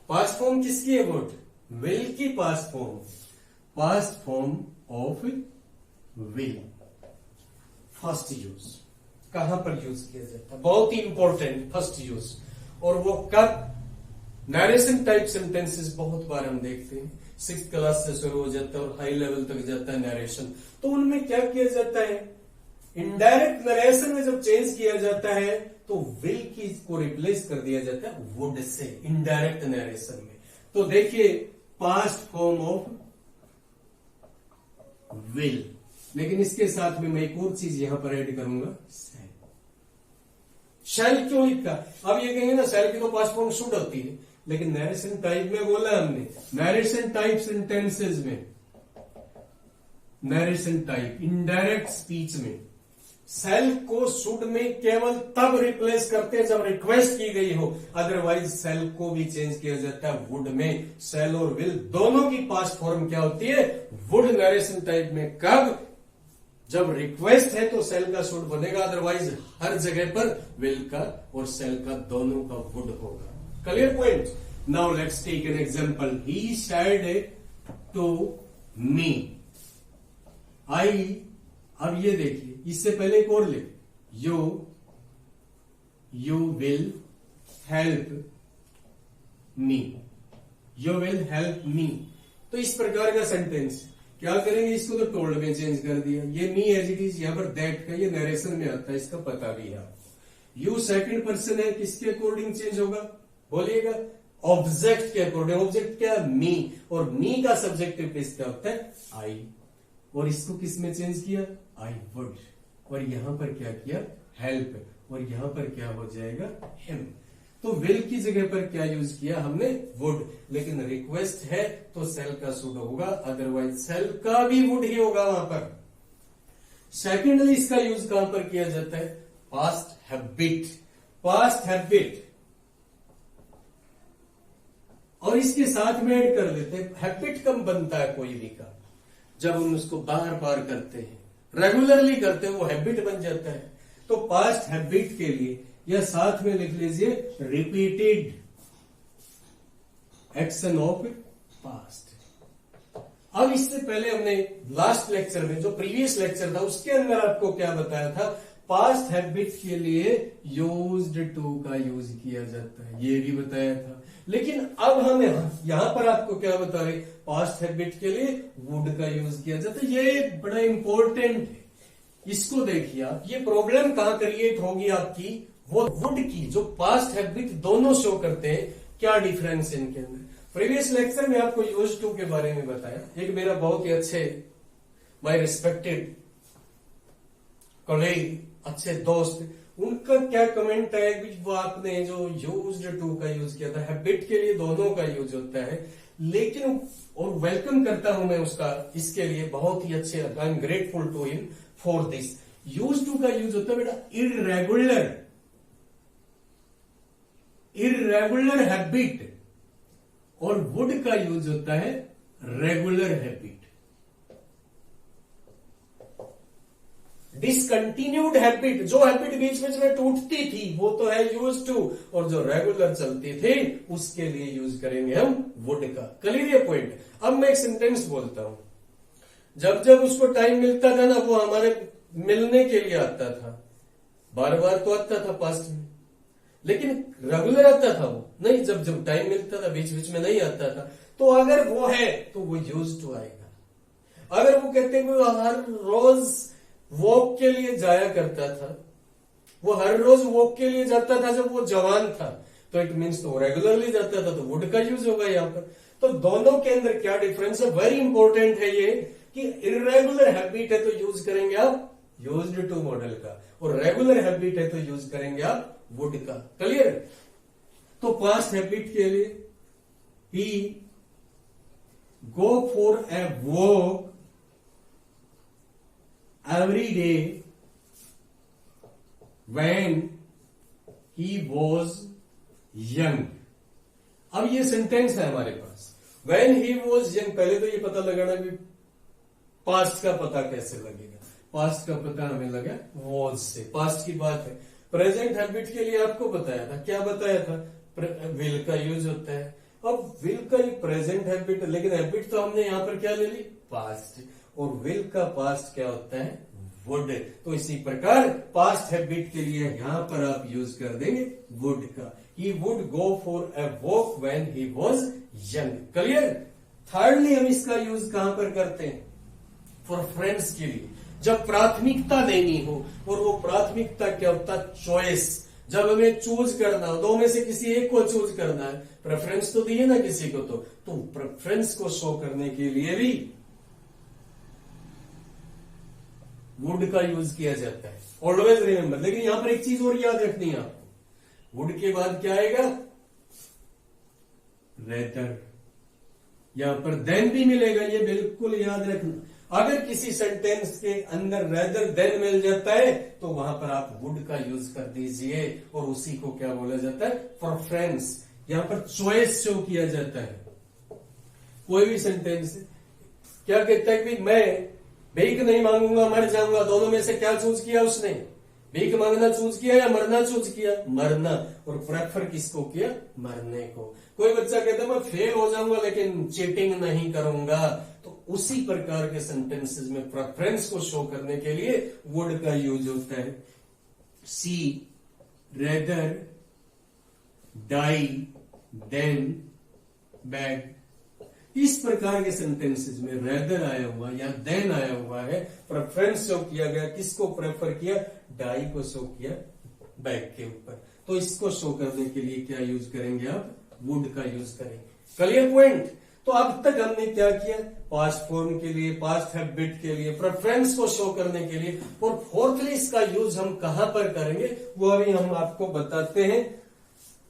पास्ट फॉर्म किसकी है? वुड। विल की past form, past form of will. First use कहां पर यूज किया जाता है? बहुत ही इंपॉर्टेंट फर्स्ट यूज। और वो कब? नरेशन टाइप सेंटेंसेस बहुत बार हम देखते हैं, 6th क्लास से शुरू हो जाता है और हाई लेवल तक जाता है नरेशन। तो उनमें क्या किया जाता है? इनडायरेक्ट नरेशन में जब चेंज किया जाता है तो विल की को रिप्लेस कर दिया जाता है वुड से, इनडायरेक्ट नरेशन में। तो देखिए पास्ट फॉर्म ऑफ विल, लेकिन इसके साथ में मैं एक और चीज यहां पर ऐड करूंगा, सेल। सेल क्यों लिखा? अब ये कहेंगे ना सेल की तो पास्ट फॉर्म शुड होती है, लेकिन नरेशन टाइप में बोला हमने, नरेशन टाइप सेंटेंसेस में, नरेशन टाइप इनडायरेक्ट स्पीच में सेल को शुड में केवल तब रिप्लेस करते हैं जब रिक्वेस्ट की गई हो, अदरवाइज सेल को भी चेंज किया जाता है वुड में। सेल और विल दोनों की पास्ट फॉर्म क्या होती है? वुड। नरेशन टाइप में कब? जब रिक्वेस्ट है तो सेल का शुड बनेगा, अदरवाइज हर जगह पर विल का और सेल का दोनों का वुड होगा। Clear point? Now let's take an example. He said it to me. I, अब ये देखिए इससे पहले एक और लिख, you will help me, you will help me. तो इस प्रकार का सेंटेंस क्या करेंगे? इसको तो टोल्ड में चेंज कर दिया। ये मी एज इट इज, यहां पर दैट का, ये नरेशन में आता है, इसका पता भी है। यू सेकंड पर्सन है, किसके अकॉर्डिंग चेंज होगा? बोलिएगा, ऑब्जेक्ट के अकॉर्डिंग। ऑब्जेक्ट क्या है? मी, और मी का सब्जेक्टिव केस क्या होता है? आई, और इसको किस में चेंज किया? आई वुड, और यहां पर क्या किया? हेल्प, और यहां पर क्या हो जाएगा? हिम। तो विल की जगह पर क्या यूज किया हमने? वुड। लेकिन रिक्वेस्ट है तो सेल का शुड होगा, अदरवाइज सेल का भी वुड ही होगा वहां पर। सेकेंडली इसका यूज कहां पर किया जाता है? Past habit. पास्ट हैबिट, और इसके साथ में ऐड कर लेते हैं हैबिट कब बनता है कोई भी का? जब हम उसको बार बार करते हैं, रेगुलरली करते हैं, वो हैबिट बन जाता है। तो पास्ट हैबिट के लिए या साथ में लिख लीजिए रिपीटेड एक्शन ऑफ पास्ट। अब इससे पहले हमने लास्ट लेक्चर में, जो प्रीवियस लेक्चर था, उसके अंदर आपको क्या बताया था? पास्ट हैबिट के लिए यूज्ड टू का यूज किया जाता है, ये भी बताया था। लेकिन अब हम यहां पर आपको क्या बता रहे? पास्ट हैबिट के लिए वुड का यूज किया जाता है। ये बड़ा इंपॉर्टेंट है, इसको देखिए आप। ये प्रॉब्लम कहां क्रिएट होगी आपकी? वो वुड की जो पास्ट हैबिट दोनों शो करते हैं, क्या डिफरेंस है इनके अंदर। प्रीवियस लेक्चर में आपको यूज टू के बारे में बताया। एक मेरा बहुत ही अच्छे, माय रिस्पेक्टेड कॉलेज, अच्छे दोस्त, उनका क्या कमेंट है कि वो आपने जो यूज्ड टू का यूज किया था, हैबिट के लिए दोनों का यूज होता है। लेकिन, और वेलकम करता हूं मैं उसका, इसके लिए बहुत ही अच्छे, I am grateful to him for this. Use to का यूज होता है बेटा इररेगुलर, इररेगुलर हैबिट, और वुड का यूज होता है रेगुलर हैबिट। डिसकंटिन्यूड हैबिट, जो हैबिट बीच बीच में टूटती थी, वो तो है यूज टू, और जो रेगुलर चलती थी उसके लिए यूज करेंगे हम वुड का। क्लियर ये पॉइंट? अब मैं एक सेंटेंस बोलता हूं। जब जब उसको टाइम मिलता था ना, वो हमारे मिलने के लिए आता था। बार बार तो आता था पास्ट में, लेकिन रेगुलर आता था वो नहीं। जब जब टाइम मिलता था, बीच बीच में नहीं आता था। तो अगर वो है तो वो यूज टू आएगा। अगर वो कहते हैं वो हर रोज वॉक के लिए जाया करता था, वो हर रोज वॉक के लिए जाता था जब वो जवान था, तो इट मीन्स तो रेगुलरली जाता था, तो वुड का यूज होगा यहाँ पर। तो दोनों के अंदर क्या डिफरेंस है? वेरी इंपॉर्टेंट है ये कि इरेगुलर हैबिट है तो यूज करेंगे आप यूज्ड टू मॉडल का, और रेगुलर हैबिट है तो यूज करेंगे आप वुड का। क्लियर? तो पास्ट हैबिट के लिए he go for a walk every day when he was young। अब ये सेंटेंस है हमारे पास, when he was young। पहले तो ये पता लगाना भी पास्ट का पता कैसे लगेगा। पास्ट का पता हमें लगा was से, पास्ट की बात है। प्रेजेंट हैबिट के लिए आपको बताया था, क्या बताया था? विल का यूज होता है। अब विल का प्रेजेंट हैबिट, लेकिन हैबिट तो हमने यहां पर क्या ले ली? पास्ट, और विल का पास्ट क्या होता है? वुड। तो इसी प्रकार पास्ट हैबिट के लिए यहां पर आप यूज कर देंगे वुड का। He would go for a walk when he was young. Clear? Thirdly हम इसका यूज कहां पर करते हैं? फॉर फ्रेंड्स के लिए, जब प्राथमिकता देनी हो, और वो प्राथमिकता क्या होता है? चॉइस। जब हमें चूज करना हो, दो में से किसी एक को चूज करना है, प्रेफरेंस तो दिए ना किसी को, तो प्रेफरेंस को शो करने के लिए भी वुड का यूज किया जाता है। Always remember. लेकिन यहां पर एक चीज और याद रखनी है आपको, वुड के बाद क्या आएगा? रेदर। यहां पर देन भी मिलेगा, ये बिल्कुल याद रखना। अगर किसी सेंटेंस के अंदर रेदर देन मिल जाता है, तो वहां पर आप वुड का यूज कर दीजिए, और उसी को क्या बोला जाता है? प्रेफरेंस। यहां पर चॉइस शो किया जाता है। कोई भी सेंटेंस क्या कहता है कि मैं भीख नहीं मांगूंगा, मर जाऊंगा। दोनों में से क्या चूज किया उसने? भीख मांगना चूज किया या मरना चूज किया? मरना। और प्रेफर किसको किया? मरने को। कोई बच्चा कहता है मैं फेल हो जाऊंगा लेकिन चीटिंग नहीं करूंगा, तो उसी प्रकार के सेंटेंसेस में प्रेफरेंस को शो करने के लिए वुड का यूज होता है। सी रेदर डाई देन बैग। इस प्रकार के सेंटेंसेस में रेदर आया हुआ या देन आया हुआ है, प्रेफरेंस शो किया गया। किसको प्रेफर किया? डाई को शो किया बैग के ऊपर। तो इसको शो करने के लिए क्या यूज करेंगे आप? वुड का यूज करेंगे। Clear point. तो अब तक हमने क्या किया, पास्ट फॉर्म के लिए, पास्ट हैबिट के लिए, प्रेफरेंस को शो करने के लिए, और फोर्थली इसका यूज हम कहां पर करेंगे वो अभी हम आपको बताते हैं।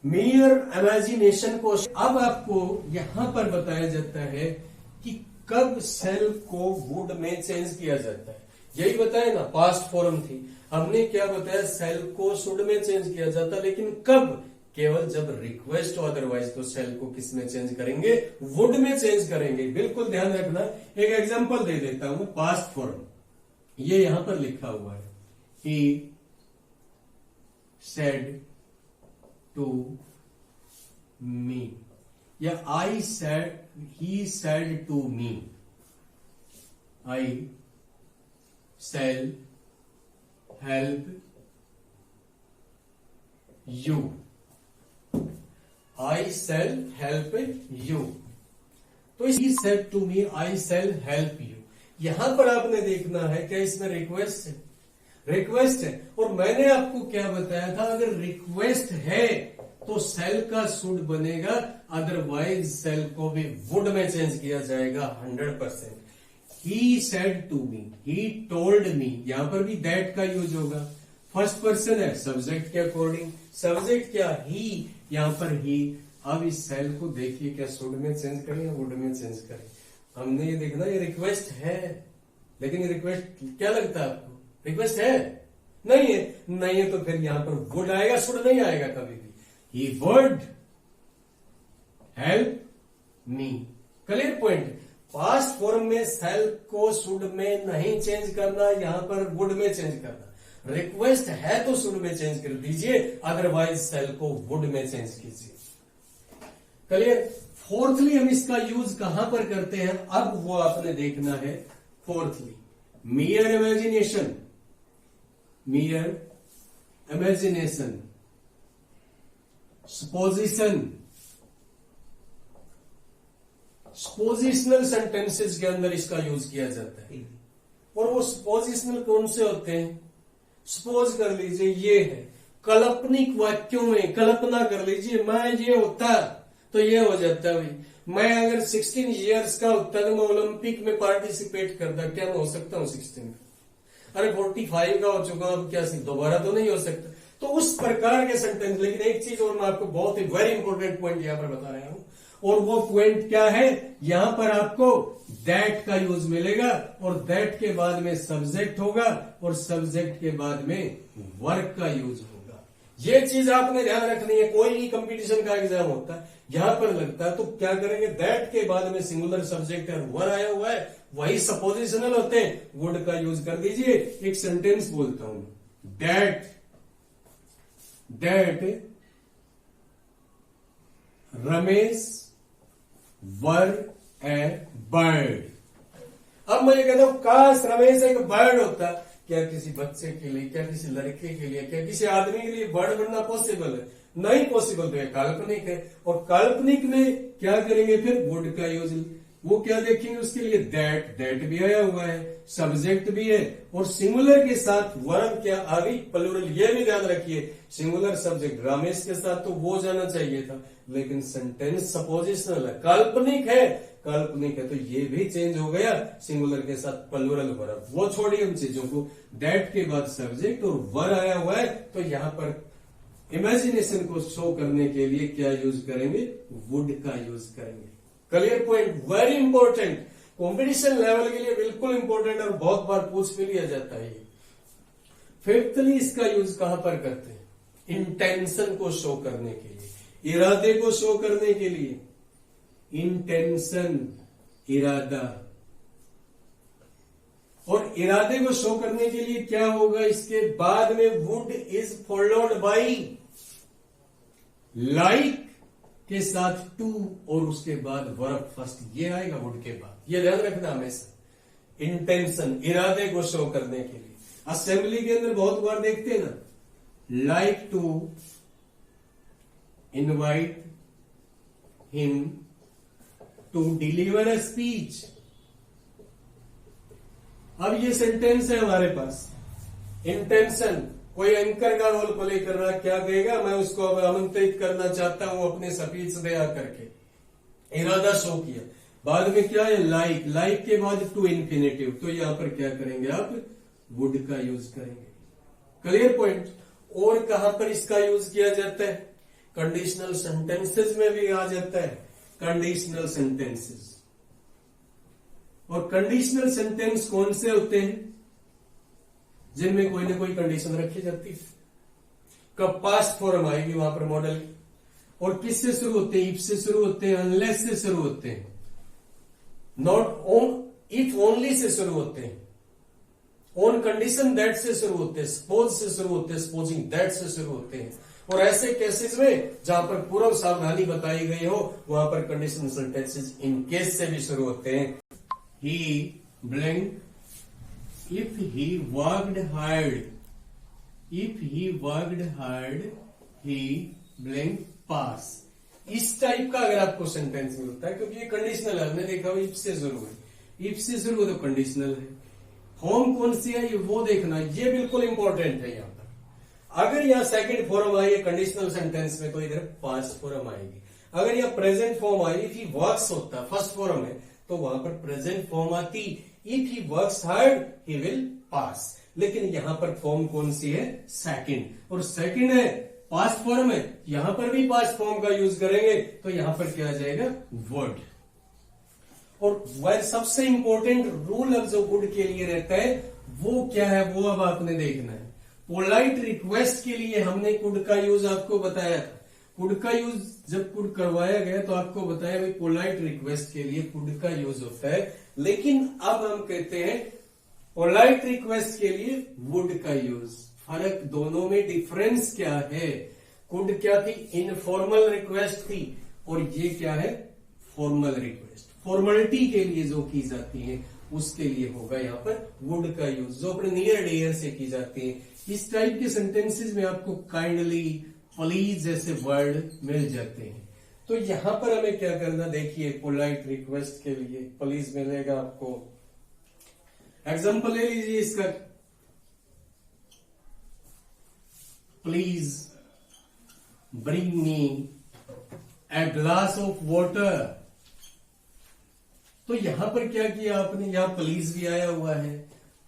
मियर इमेजिनेशन को अब आपको यहां पर बताया जाता है कि कब सेल को वुड में चेंज किया जाता है। यही बताया ना, पास्ट फॉर्म थी, हमने क्या बताया, सेल को शुड में चेंज किया जाता है, लेकिन कब, केवल जब रिक्वेस्ट हो, अदरवाइज तो सेल को किस में चेंज करेंगे, वुड में चेंज करेंगे। बिल्कुल ध्यान रखना। एक एग्जांपल दे देता हूं, पास्ट फॉर्म, ये यहां पर लिखा हुआ है, ही सेड टू मी, या I said, he said to me, I shall help you, I shall help you. तो he said to me, I shall help you, यहां पर आपने देखना है क्या इसमें रिक्वेस्ट है, रिक्वेस्ट है। और मैंने आपको क्या बताया था, अगर रिक्वेस्ट है तो सेल का शुड बनेगा, अदरवाइज सेल को भी वुड में चेंज किया जाएगा 100%। He said to me, he told me, यहां पर भी दैट का यूज होगा। फर्स्ट पर्सन है, सब्जेक्ट के अकॉर्डिंग, सब्जेक्ट क्या, ही, यहां पर ही। अब इस सेल को देखिए, क्या शुड में चेंज करें या वुड में चेंज करें। हमने ये देखना, ये रिक्वेस्ट है, लेकिन ये रिक्वेस्ट क्या लगता है आपको, रिक्वेस्ट है? नहीं है, नहीं है तो फिर यहां पर वुड आएगा, शुड नहीं आएगा कभी भी। He would help me. Clear point. Past form में सेल को शुड में नहीं चेंज करना, यहां पर वुड में चेंज करना। रिक्वेस्ट है तो शुड में चेंज कर दीजिए, अदरवाइज सेल को वुड में चेंज कीजिए। क्लियर। फोर्थली हम इसका यूज कहां पर करते हैं, अब वो आपने देखना है। Fourthly, mere imagination, mere imagination, supposition, suppositional sentences के अंदर इसका यूज किया जाता है। और वो सपोजिशनल कौन से होते हैं, सपोज कर लीजिए ये है, काल्पनिक वाक्यों में कल्पना कर लीजिए, मैं ये होता तो ये हो जाता भाई। मैं अगर 16 इयर्स का होता तो मैं ओलंपिक में पार्टिसिपेट करता, क्या मैं हो सकता हूँ 16 का? अरे 45 का हो चुका, अब क्या दोबारा तो नहीं हो सकता। तो उस प्रकार के सेंटेंस। लेकिन एक चीज और मैं आपको बहुत ही वेरी इंपॉर्टेंट पॉइंट यहां पर बता रहा हूं, और वो पॉइंट क्या है, यहां पर आपको दैट का यूज मिलेगा, और दैट के बाद में सब्जेक्ट होगा, और सब्जेक्ट के बाद में वर्क का यूज होगा। ये चीज आपने ध्यान रखनी है। कोई भी कंपटीशन का एग्जाम होता है, यहां पर लगता है तो क्या करेंगे, दैट के बाद में सिंगुलर सब्जेक्ट है, वर आया हुआ है, वही सपोजिशनल होते हैं, वुड का यूज कर दीजिए। एक सेंटेंस बोलता हूं, that Ramesh were A bird. अब मैं ये कहता हूं, काश रमेश एक बर्ड होता। क्या किसी बच्चे के लिए, क्या किसी लड़के के लिए, क्या किसी आदमी के लिए बर्ड बनना पॉसिबल है? नहीं पॉसिबल। तो ये काल्पनिक है, और काल्पनिक में क्या करेंगे फिर, वुड का यूज। वो क्या देखेंगे उसके लिए, दैट भी आया हुआ है, सब्जेक्ट भी है, और सिंगुलर के साथ वर्ब क्या आ गई, प्लूरल। ये भी ध्यान रखिए, सिंगुलर सब्जेक्ट रमेश के साथ तो वो जाना चाहिए था, लेकिन सेंटेंस सपोजिशनल है, काल्पनिक है, काल्पनिक है तो ये भी चेंज हो गया, सिंगुलर के साथ प्लूरल वर्ब। वो छोड़िए उन चीजों को, दैट के बाद सब्जेक्ट और वर आया हुआ है, तो यहां पर इमेजिनेशन को शो करने के लिए क्या यूज करेंगे, वुड का यूज करेंगे। Clear point, very important, competition level के लिए बिल्कुल इंपॉर्टेंट, और बहुत बार पूछ भी लिया जाता है। फिफ्थली इसका यूज कहां पर करते हैं, इंटेंशन को शो करने के लिए, इरादे को शो करने के लिए। इंटेंशन, इरादा, और इरादे को शो करने के लिए क्या होगा, इसके बाद में would is followed by like के साथ टू, और उसके बाद वर्ब फर्स्ट, ये आएगा वुड के बाद। ये ध्यान रखना हमेशा। इंटेंशन, इरादे को शो करने के लिए। असेंबली के अंदर बहुत बार देखते हैं ना, like to invite him to deliver a speech. अब ये सेंटेंस है हमारे पास, इंटेंशन कोई एंकर का रोल प्ले कर रहा, क्या कहेगा, मैं उसको अब आमंत्रित करना चाहता हूं अपने स्पीच दे करके, इरादा शो किया। बाद में क्या है, लाइक, लाइक के बाद टू इन्फिनेटिव, तो यहां पर क्या करेंगे आप, वुड का यूज करेंगे। Clear point. और कहां पर इसका यूज किया जाता है, कंडीशनल सेंटेंसेस में भी आ जाता है, कंडीशनल सेंटेंसेस। और कंडीशनल सेंटेंस कौन से होते हैं, जिनमें कोई ना कोई कंडीशन रखी जाती है। कब पास्ट फॉर्म आएगी वहां पर मॉडल, और किससे शुरू होते हैं, इफ से शुरू होते हैं, अनलेस से शुरू होते हैं, not on, if only say शुरू होते हैं, ऑन कंडीशन दैट से शुरू होते हैं, सपोज से शुरू होते हैं, सपोजिंग दैट से शुरू होते हैं। और ऐसे केसेस में जहां पर पूर्व सावधानी बताई गई हो वहां पर कंडीशनल सेंटेंसेस इन केस से भी शुरू होते हैं। ही blank if he worked hard, if he worked hard, he blank pass। इस टाइप का अगर आपको सेंटेंस मिलता है, क्योंकि ये कंडीशनल है, हमने देखा इफ से शुरू है, इफ से शुरू है तो कंडीशनल है। फॉर्म कौन सी है ये वो देखना, ये बिल्कुल इंपॉर्टेंट है। यहां पर अगर यहाँ सेकंड फॉर्म आई है कंडीशनल सेंटेंस में, तो इधर पास्ट फॉर्म आएगी। अगर यहाँ present form I, if he works होता फर्स्ट फॉर्म है, तो वहां पर प्रेजेंट फॉर्म आती, if he works hard he will pass. लेकिन यहां पर फॉर्म कौन सी है, सेकंड, और सेकंड है, पास्ट फॉर्म है, यहां पर भी पास्ट फॉर्म का यूज करेंगे, तो यहां पर क्या आ जाएगा, वर्ड। और वह सबसे इंपॉर्टेंट रूल अब जो वुड के लिए रहता है वो क्या है, वो अब आपने देखना है। पोलाइट रिक्वेस्ट के लिए हमने कुड का यूज आपको बताया था। कुड का यूज जब कुड करवाया गया तो आपको बताया भाई पोलाइट रिक्वेस्ट के लिए कुड का यूज होता है, लेकिन अब हम कहते हैं पोलाइट रिक्वेस्ट के लिए वुड का यूज। फर्क दोनों में डिफरेंस क्या है, कुड क्या थी, इनफॉर्मल रिक्वेस्ट थी, और ये क्या है, फॉर्मल रिक्वेस्ट। फॉर्मेलिटी के लिए जो की जाती है उसके लिए होगा यहाँ पर वुड का यूज, जो अपने नियर डियर से की जाती है। इस टाइप के सेंटेंसेस में आपको काइंडली, प्लीज जैसे वर्ड मिल जाते हैं। तो यहां पर हमें क्या करना, देखिए पोलाइट रिक्वेस्ट के लिए प्लीज मिलेगा आपको। एग्जांपल ले लीजिए इसका, please bring me a glass of water. तो यहां पर क्या किया आपने, यहां प्लीज भी आया हुआ है,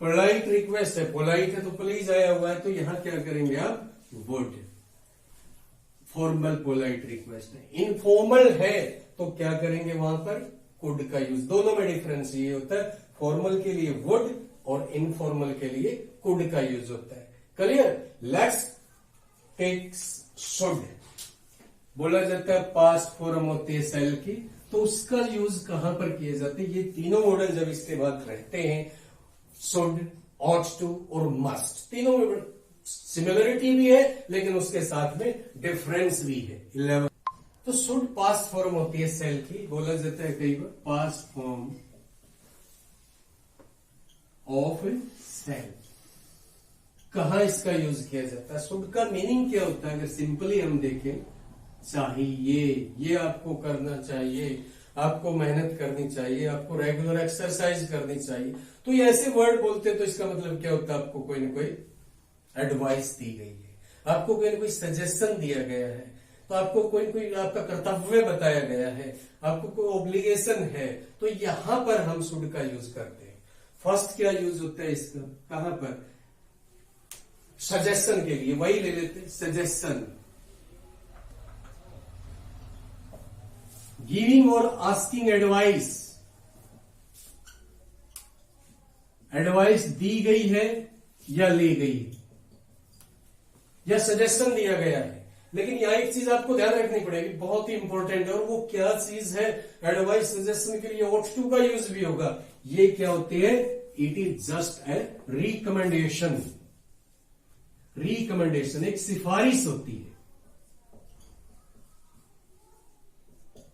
पोलाइट रिक्वेस्ट है, पोलाइट है तो प्लीज आया हुआ है, तो यहां क्या करेंगे आप, वुड। फॉर्मल पोलाइट रिक्वेस्ट है। इनफॉर्मल है तो क्या करेंगे वहां पर, कुड का यूज। दोनों में डिफरेंस ये होता है, फॉर्मल के लिए वुड और इनफॉर्मल के लिए कुड का यूज होता है। क्लियर। लेट्स टेक शुड, बोला जाता है पास्ट फॉर्म होती है सेल की, तो उसका यूज कहां पर किए जाते हैं, ये तीनों मॉडल जब इसके बाद रहते हैं, शुड, ऑट टू और मस्ट, तीनों में सिमिलरिटी भी है लेकिन उसके साथ में डिफरेंस भी है। 11 तो शुड पास्ट फॉर्म होती है सेल की, बोला जाता है कई बार पास्ट फॉर्म ऑफ सेल। कहां इसका यूज किया जाता है, शुड का मीनिंग क्या होता है, अगर सिंपली हम देखें, चाहिए, ये आपको करना चाहिए, आपको मेहनत करनी चाहिए, आपको रेगुलर एक्सरसाइज करनी चाहिए, तो ये ऐसे वर्ड बोलते हैं तो इसका मतलब क्या होता है, आपको कोई ना कोई एडवाइस दी गई है, आपको कोई ना कोई सजेशन दिया गया है, तो आपको कोई ना कोई आपका कर्तव्य बताया गया है, आपको कोई ऑब्लिगेशन है, तो यहां पर हम शुड का यूज करते हैं। फर्स्ट क्या यूज होता है इसका, कहां पर, सजेशन के लिए, वही ले लेते हैं सजेशन। गिविंग और आस्किंग एडवाइस, एडवाइस दी गई है या ली गई है, या सजेशन दिया गया है। लेकिन यहां एक चीज आपको ध्यान रखनी पड़ेगी, बहुत ही इंपॉर्टेंट है, और वो क्या चीज है, एडवाइस सजेशन के लिए ऑट टू का यूज भी होगा। ये क्या होती है, it is just a recommendation. Recommendation एक सिफारिश होती है,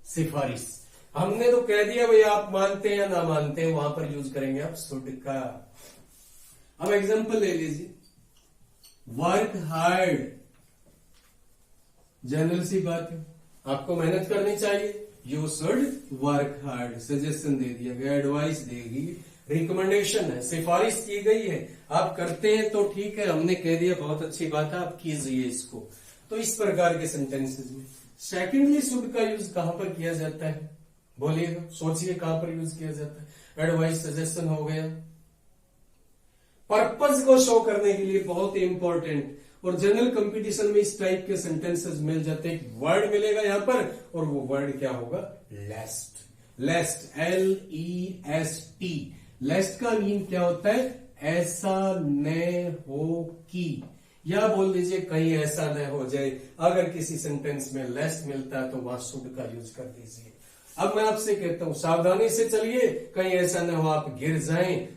सिफारिश। हमने तो कह दिया भाई आप मानते हैं या ना मानते हैं, वहां पर यूज करेंगे आप शुड का। अब एग्जांपल ले लीजिए, वर्क हार्ड, जनरल सी बात है, आपको मेहनत करनी चाहिए, you should work hard. Suggestion दे दिया गया, एडवाइस देगी, रिकमेंडेशन है, सिफारिश की गई है। आप करते हैं तो ठीक है, हमने कह दिया बहुत अच्छी बात है, आप कीजिए इसको। तो इस प्रकार के सेंटेंसेस में सेकेंडली शुड का यूज कहां पर किया जाता है, बोलिएगा, सोचिए कहां पर यूज किया जाता है। एडवाइस, सजेशन हो गया, पर्पज को शो करने के लिए बहुत इंपॉर्टेंट। और जनरल कंपटीशन में इस टाइप के सेंटेंसेस मिल जाते हैं, वर्ड मिलेगा यहां पर, और वो वर्ड क्या होगा, लेस्ट। लेस्ट, LEST। लेस्ट का मीन क्या होता है, ऐसा न हो कि, या बोल दीजिए कहीं ऐसा न हो जाए। अगर किसी सेंटेंस में लेस्ट मिलता है तो वहां शुड का यूज कर दीजिए। अब मैं आपसे कहता हूं सावधानी से चलिए, कहीं ऐसा न हो आप गिर जाएं।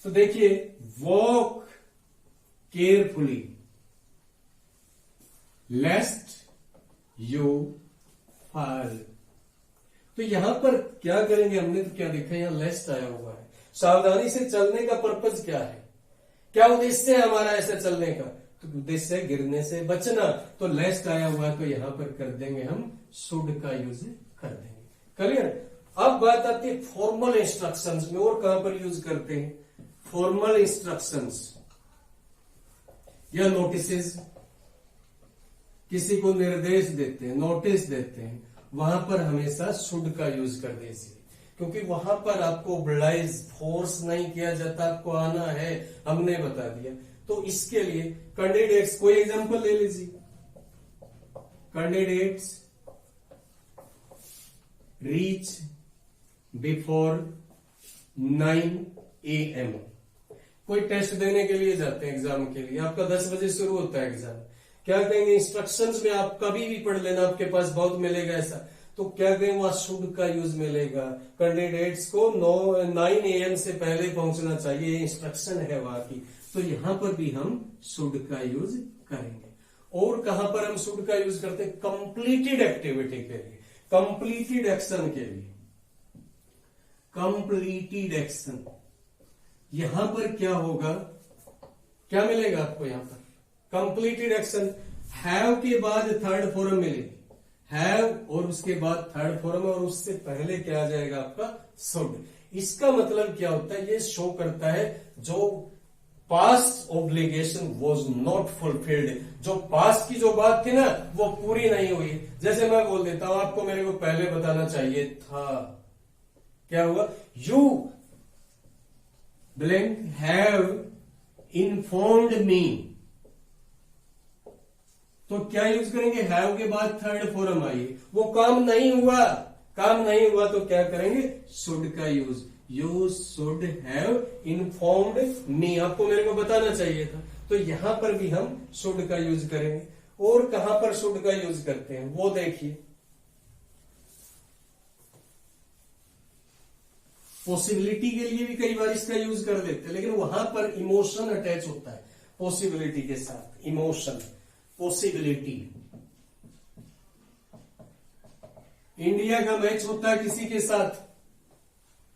तो देखिए, वॉक केयरफुली, लेस्ट यू फॉल। तो यहां पर क्या करेंगे, हमने तो क्या देखा, यहां लेस्ट आया हुआ है। सावधानी से चलने का पर्पज क्या है, क्या उद्देश्य है हमारा ऐसा चलने का, तो उद्देश्य है गिरने से बचना। तो लेस्ट आया हुआ है तो यहां पर कर देंगे हम शुड का यूज कर देंगे। क्लियर। अब बात आती है फॉर्मल इंस्ट्रक्शंस में, और कहां पर यूज करते हैं, फॉर्मल इंस्ट्रक्शंस या नोटिसेस, किसी को निर्देश देते हैं, नोटिस देते हैं, वहां पर हमेशा शुड का यूज कर दीजिए, क्योंकि वहां पर आपको ओब्लाइज, फोर्स नहीं किया जाता, आपको आना है, हमने बता दिया। तो इसके लिए कैंडिडेट्स, कोई एग्जांपल ले लीजिए, कैंडिडेट्स रीच बिफोर 9 AM। कोई टेस्ट देने के लिए जाते हैं, एग्जाम के लिए, आपका 10 बजे शुरू होता है एग्जाम, क्या कहेंगे, इंस्ट्रक्शंस में आप कभी भी पढ़ लेना, आपके पास बहुत मिलेगा ऐसा। तो क्या कहेंगे, वहां शुड का यूज मिलेगा, कैंडिडेट्स को 9 AM से पहले पहुंचना चाहिए, इंस्ट्रक्शन है वहां की। तो यहां पर भी हम शुड का यूज करेंगे। और कहां पर हम शुड का यूज करते हैं, कंप्लीटेड एक्टिविटी के लिए, कंप्लीटेड एक्शन के लिए, कंप्लीटेड एक्शन। यहां पर क्या होगा, क्या मिलेगा आपको यहां पर, कंप्लीटेड एक्शन। हैव के बाद थर्ड फॉर्म मिलेगी, हैव, और उसके बाद थर्ड फॉर्म, और उससे पहले क्या आ जाएगा आपका, शुड। इसका मतलब क्या होता है, ये शो करता है जो past obligation was not fulfilled, जो पास्ट की जो बात थी ना वो पूरी नहीं हुई। जैसे मैं बोल देता हूं, आपको मेरे को पहले बताना चाहिए था, क्या हुआ, यू ब्लैंक हैव इन्फॉर्म्ड मी। तो क्या यूज करेंगे, हैव के बाद थर्ड फॉर्म आई, वो काम नहीं हुआ, काम नहीं हुआ तो क्या करेंगे, शुड का use, you should have informed मी, आपको मेरे को बताना चाहिए था। तो यहां पर भी हम शुड का यूज करेंगे। और कहां पर शुड का यूज करते हैं वो देखिए, पॉसिबिलिटी के लिए भी कई बार इसका यूज कर देते हैं, लेकिन वहां पर इमोशन अटैच होता है पॉसिबिलिटी के साथ, इमोशन, पॉसिबिलिटी। इंडिया का मैच होता है किसी के साथ,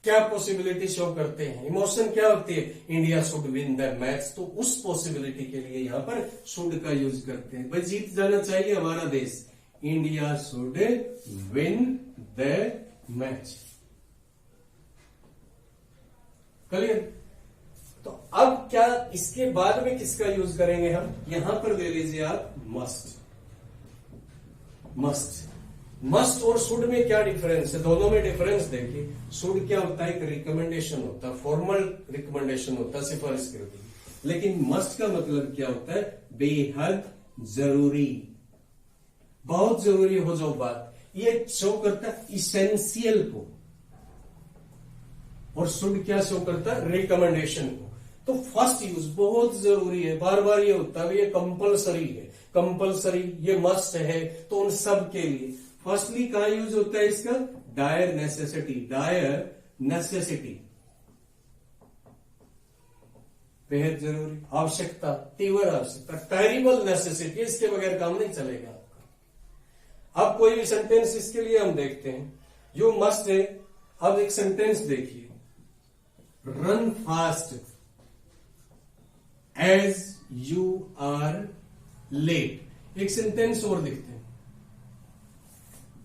क्या पॉसिबिलिटी शो करते हैं, इमोशन क्या होती है, India should win the match. तो उस पॉसिबिलिटी के लिए यहां पर शुड का यूज करते हैं, भाई जीत जाना चाहिए हमारा देश, India should win the match. Clear. तो अब क्या इसके बाद में किसका यूज करेंगे हम, यहां पर ले लीजिए आप मस्ट। मस्ट, मस्ट और शुड में क्या डिफरेंस है, दोनों में डिफरेंस देखिए। शुड क्या होता है, एक रिकमेंडेशन होता है, फॉर्मल रिकमेंडेशन होता है, सिफारिश कर दी। लेकिन मस्ट का मतलब क्या होता है, बेहद जरूरी, बहुत जरूरी हो जो बात, ये शो करता है इसेंशियल को। और शुड क्या शो करता है, रिकमेंडेशन को। तो फर्स्ट यूज बहुत जरूरी है, बार बार ये होता है, ये कंपलसरी है, कंपलसरी, ये मस्ट है, तो उन सब के लिए फर्स्टली कहां यूज होता है इसका, डायर नेसेसिटी, डायर नेसेसिटी, बेहद जरूरी, आवश्यकता, तीव्र आवश्यकता, टेरिबल नेसेसिटी, इसके बगैर काम नहीं चलेगा आपका। अब कोई भी सेंटेंस इसके लिए हम देखते हैं, जो मस्ट है। अब एक सेंटेंस देखिए, run fast as you are late. एक सेंटेंस और देखते हैं,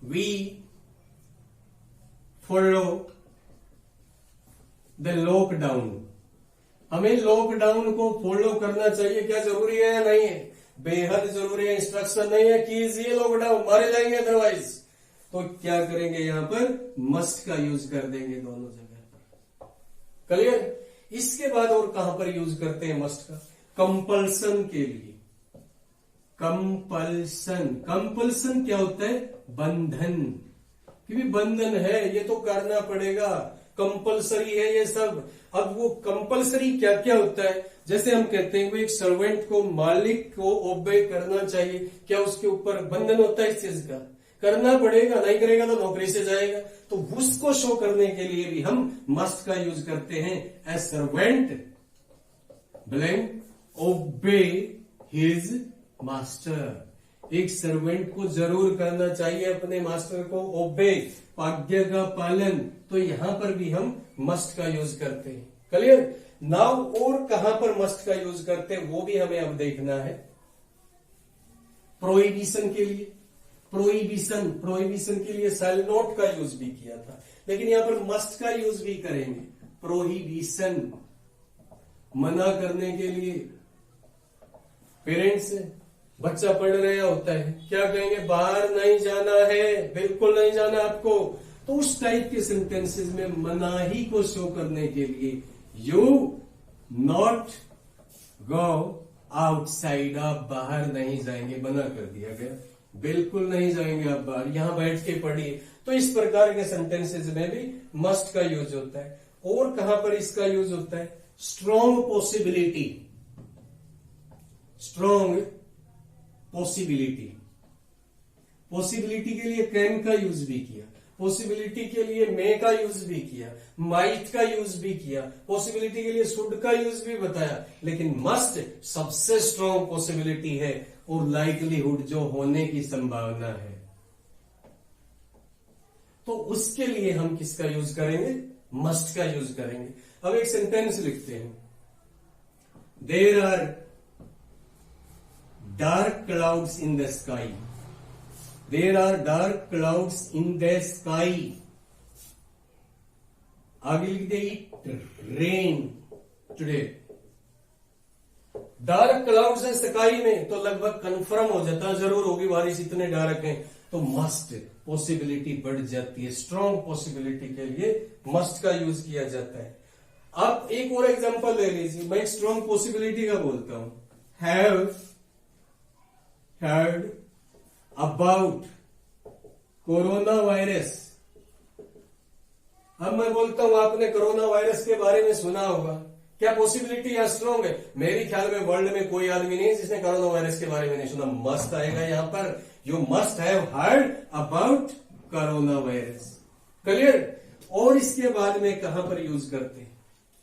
वी फॉलो द लॉकडाउन। हमें लॉकडाउन को फॉलो करना चाहिए, क्या जरूरी है या नहीं है? बेहद जरूरी है। इंस्ट्रक्शन नहीं है कीजिए लॉकडाउन, मारे जाएंगे अदरवाइज। तो क्या करेंगे, यहां पर मस्ट का यूज कर देंगे दोनों जगह पर। क्लियर? इसके बाद और कहां पर यूज करते हैं मस्ट का? कंपल्सन के लिए। कंपल्सन, कंपल्सन क्या होता है? बंधन, क्योंकि बंधन है, ये तो करना पड़ेगा, कंपल्सरी है ये सब। अब वो कंपल्सरी क्या क्या होता है? जैसे हम कहते हैं वो एक सर्वेंट को मालिक को ओबे करना चाहिए, क्या उसके ऊपर बंधन होता है इस चीज का? करना पड़ेगा, नहीं करेगा तो नौकरी से जाएगा। तो उसको शो करने के लिए भी हम मस्ट का यूज करते हैं। ए सर्वेंट ब्लैंक ओबे हिज मास्टर। एक सर्वेंट को जरूर करना चाहिए अपने मास्टर को ओबे, आज्ञा का पालन। तो यहां पर भी हम मस्ट का यूज करते हैं। क्लियर? नाउ और कहां पर मस्ट का यूज करते हैं वो भी हमें अब देखना है। प्रोहिबिशन के लिए, प्रोहिबिशन, प्रोहिबिशन के लिए शैल नॉट का यूज भी किया था, लेकिन यहां पर मस्ट का यूज भी करेंगे। प्रोहिबिशन, मना करने के लिए। पेरेंट्स, बच्चा पढ़ रहा होता है, क्या कहेंगे? बाहर नहीं जाना है, बिल्कुल नहीं जाना आपको। तो उस टाइप के सेंटेंसेस में मनाही को शो करने के लिए यू नॉट गो आउटसाइड, आप बाहर नहीं जाएंगे, मना कर दिया गया, बिल्कुल नहीं जाएंगे आप बाहर, यहां बैठ के पढ़िए। तो इस प्रकार के सेंटेंसेस में भी मस्ट का यूज होता है। और कहां पर इसका यूज होता है? Strong possibility, strong possibility. Possibility के लिए कैन का यूज भी किया, पॉसिबिलिटी के लिए मे का यूज भी किया, माइट का यूज भी किया, पॉसिबिलिटी के लिए शुड का यूज भी बताया। लेकिन मस्ट सबसे स्ट्रॉन्ग पॉसिबिलिटी है और लाइकलीहुड जो होने की संभावना है। तो उसके लिए हम किसका यूज करेंगे? मस्ट का यूज करेंगे। अब एक सेंटेंस लिखते हैं। There are dark clouds in the sky. There are dark clouds in the sky. आगे लिख दे it rain today. Dark clouds है स्काई में, तो लगभग कंफर्म हो जाता है जरूर होगी बारिश, इतने डार्क हैं। तो मस्ट पॉसिबिलिटी बढ़ जाती है। स्ट्रॉन्ग पॉसिबिलिटी के लिए मस्ट का यूज किया जाता है। अब एक और एग्जांपल ले लीजिए, मैं स्ट्रॉन्ग पॉसिबिलिटी का बोलता हूं। Have heard about corona virus. अब मैं बोलता हूं आपने कोरोना वायरस के बारे में सुना होगा, क्या पॉसिबिलिटी या स्ट्रॉन्ग है? मेरे ख्याल में वर्ल्ड में कोई आदमी नहीं है जिसने कोरोना वायरस के बारे में नहीं सुना। मस्ट आएगा यहां पर, you must have heard about corona virus. Clear? और इसके बाद में कहां पर यूज करते हैं?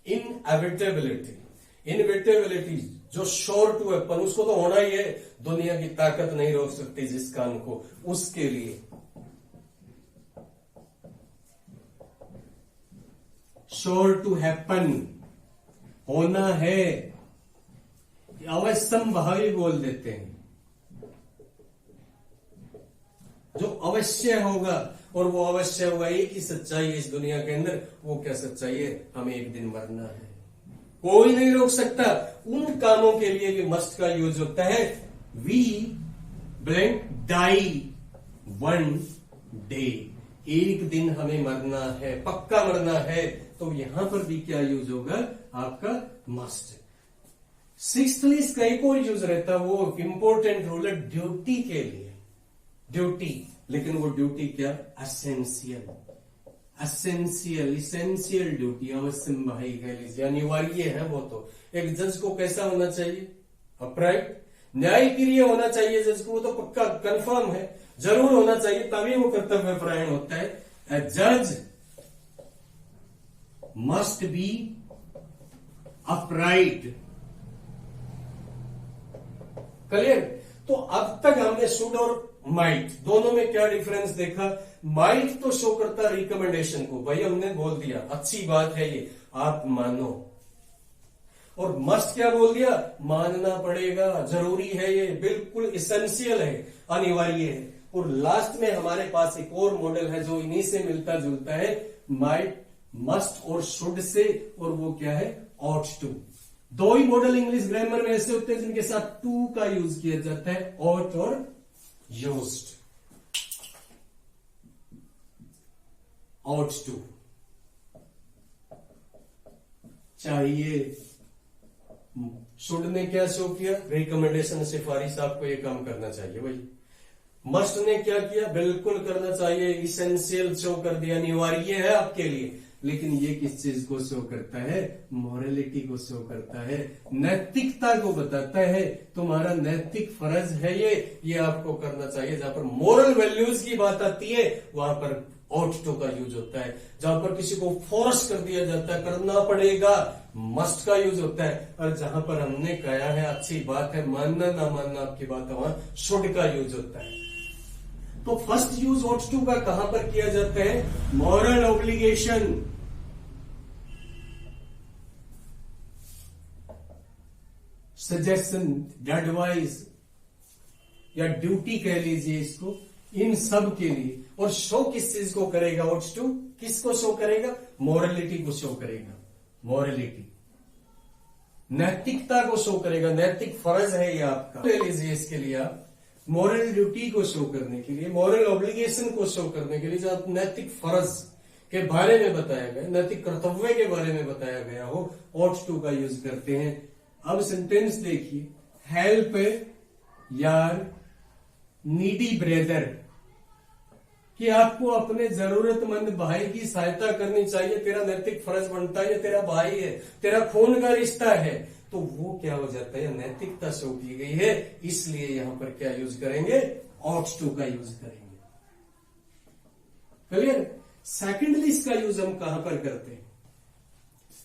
इनएविटेबिलिटी। इनएविटेबिलिटी जो श्योर टू हैपन, उसको तो होना ही है, दुनिया की ताकत नहीं रोक सकती जिस काम को, उसके लिए श्योर टू हैपन, होना है, अवश्यंभावी बोल देते हैं। जो अवश्य होगा, और वो अवश्य होगा, एक ही सच्चाई है इस दुनिया के अंदर। वो क्या सच्चाई है? हमें एक दिन मरना है, कोई नहीं रोक सकता। उन कामों के लिए भी मस्ट का यूज होता है। We blank die one day, एक दिन हमें मरना है, पक्का मरना है। तो यहां पर भी क्या यूज होगा? आपका मस्ट। सिक्स्थली इसका एक और यूज रहता है, वो इंपॉर्टेंट रूल है ड्यूटी के लिए। ड्यूटी, लेकिन वो ड्यूटी क्या? एसेंशियल, एसेंशियल, इसेंशियल ड्यूटी, अवश्यंभावी कह लीजिए, अनिवार्य है वो। तो एक जज को कैसा होना चाहिए? अपराइट, न्यायप्रिय होना चाहिए जज को, वो तो पक्का कंफर्म है, जरूर होना चाहिए, तभी वो कर्तव्य परायण होता है। ए जज मस्ट बी अपराइट। क्लियर? तो अब तक हमने शुड और माइट दोनों में क्या डिफरेंस देखा? माइट तो शो करता रिकमेंडेशन को, भाई हमने बोल दिया अच्छी बात है ये, आप मानो। और मस्ट क्या बोल दिया? मानना पड़ेगा, जरूरी है ये, बिल्कुल इसेंशियल है, अनिवार्य है। और लास्ट में हमारे पास एक और मॉडल है जो इन्हीं से मिलता जुलता है, माइट मस्ट और शुड से, और वो क्या है, ought to। दो ही मॉडल इंग्लिश ग्रामर में ऐसे होते हैं जिनके साथ टू का यूज किया जाता है, ought और used। ought to चाहिए, शुड ने क्या शो किया, रिकमेंडेशन, सिफारिश, आपको ये काम करना चाहिए भाई। मस्ट ने क्या किया, बिल्कुल करना चाहिए, इसेंशियल शो कर दिया, अनिवार्य है आपके लिए। लेकिन ये किस चीज को शो करता है, मोरालिटी को शो करता है, नैतिकता को बताता है, तुम्हारा नैतिक फर्ज है ये आपको करना चाहिए। जहां पर मोरल वैल्यूज की बात आती है वहां पर ought to का यूज होता है। जहां पर किसी को फोर्स कर दिया जाता है, करना पड़ेगा, मस्ट का यूज होता है। और जहां पर हमने कहा है अच्छी बात है, मानना ना मानना आपकी बात है, वहां शुड का यूज होता है। तो फर्स्ट यूज ought to का कहां पर किया जाता है, मॉरल ऑब्लिगेशन, सजेशन, एडवाइस या ड्यूटी कह लीजिए इसको, इन सब के लिए। और शो किस चीज को करेगा, ought to किसको शो करेगा, मोरालिटी को शो करेगा, मोरालिटी, नैतिकता को शो करेगा, नैतिक फर्ज है ये आपका। ले लीजिए इसके लिए आप मॉरल ड्यूटी को शो करने के लिए, मॉरल ऑब्लिगेशन को शो करने के लिए, जो नैतिक फर्ज के बारे में बताया गया, नैतिक कर्तव्य के बारे में बताया गया हो, ought to का यूज करते हैं। अब सेंटेंस देखिए, हेल्प यार नीडी ब्रदर, कि आपको अपने जरूरतमंद भाई की सहायता करनी चाहिए, तेरा नैतिक फर्ज बनता है, तेरा भाई है, तेरा खून का रिश्ता है। तो वो क्या हो जाता है, नैतिकता शो की गई है, इसलिए यहां पर क्या यूज करेंगे, ought to का यूज करेंगे। क्लियर। सेकेंडली इसका यूज हम कहां पर करते हैं,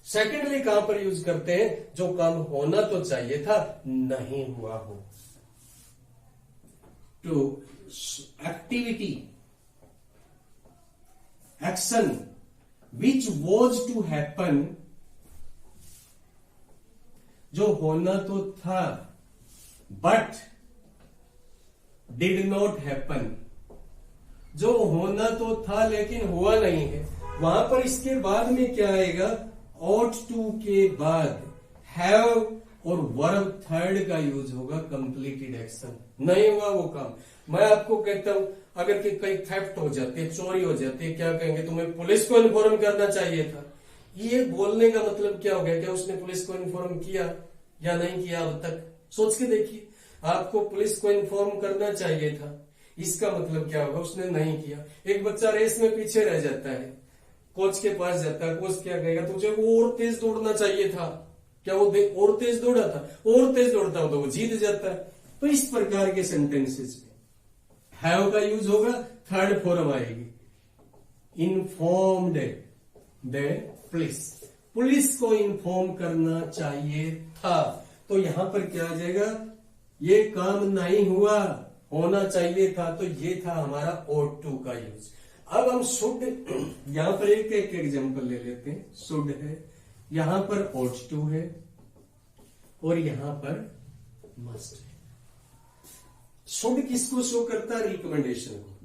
सेकेंडली कहां पर यूज करते हैं, जो काम होना तो चाहिए था नहीं हुआ हो। To activity, action which was to happen, जो होना तो था बट डिड नॉट हैपन, जो होना तो था लेकिन हुआ नहीं है। वहां पर इसके बाद में क्या आएगा, ought to के बाद have और वर्ब थर्ड का यूज होगा, कंप्लीटेड एक्शन, नहीं हुआ वो काम। मैं आपको कहता हूं अगर कि कहीं थेफ्ट हो जाती है, चोरी हो जाती है, क्या कहेंगे, तुम्हें पुलिस को इन्फॉर्म करना चाहिए था। ये बोलने का मतलब क्या हो गया, क्या उसने पुलिस को इन्फॉर्म किया या नहीं किया, अब तक सोच के देखिए। आपको पुलिस को इन्फॉर्म करना चाहिए था, इसका मतलब क्या होगा, उसने नहीं किया। एक बच्चा रेस में पीछे रह जाता है, कोच के पास जाता है, कोच क्या कहेगा, तुझे वो और तेज दौड़ना चाहिए था, क्या वो और तेज दौड़ा था, और तेज दौड़ता हो तो वो जीत जाता है। तो इस प्रकार के सेंटेंसेस में हैव का यूज होगा, थर्ड फॉर्म आएगी, इन्फॉर्म्ड द पुलिस, पुलिस को इन्फॉर्म करना चाहिए था। तो यहां पर क्या आ जाएगा, ये काम नहीं हुआ, होना चाहिए था, तो ये था हमारा ought to का यूज। अब हम शुड, यहां पर एक एक एग्जांपल ले लेते हैं। शुड है, यहां पर ought to है, और यहां पर मस्ट है। शुड किसको शो करता है, रिकमेंडेशन को।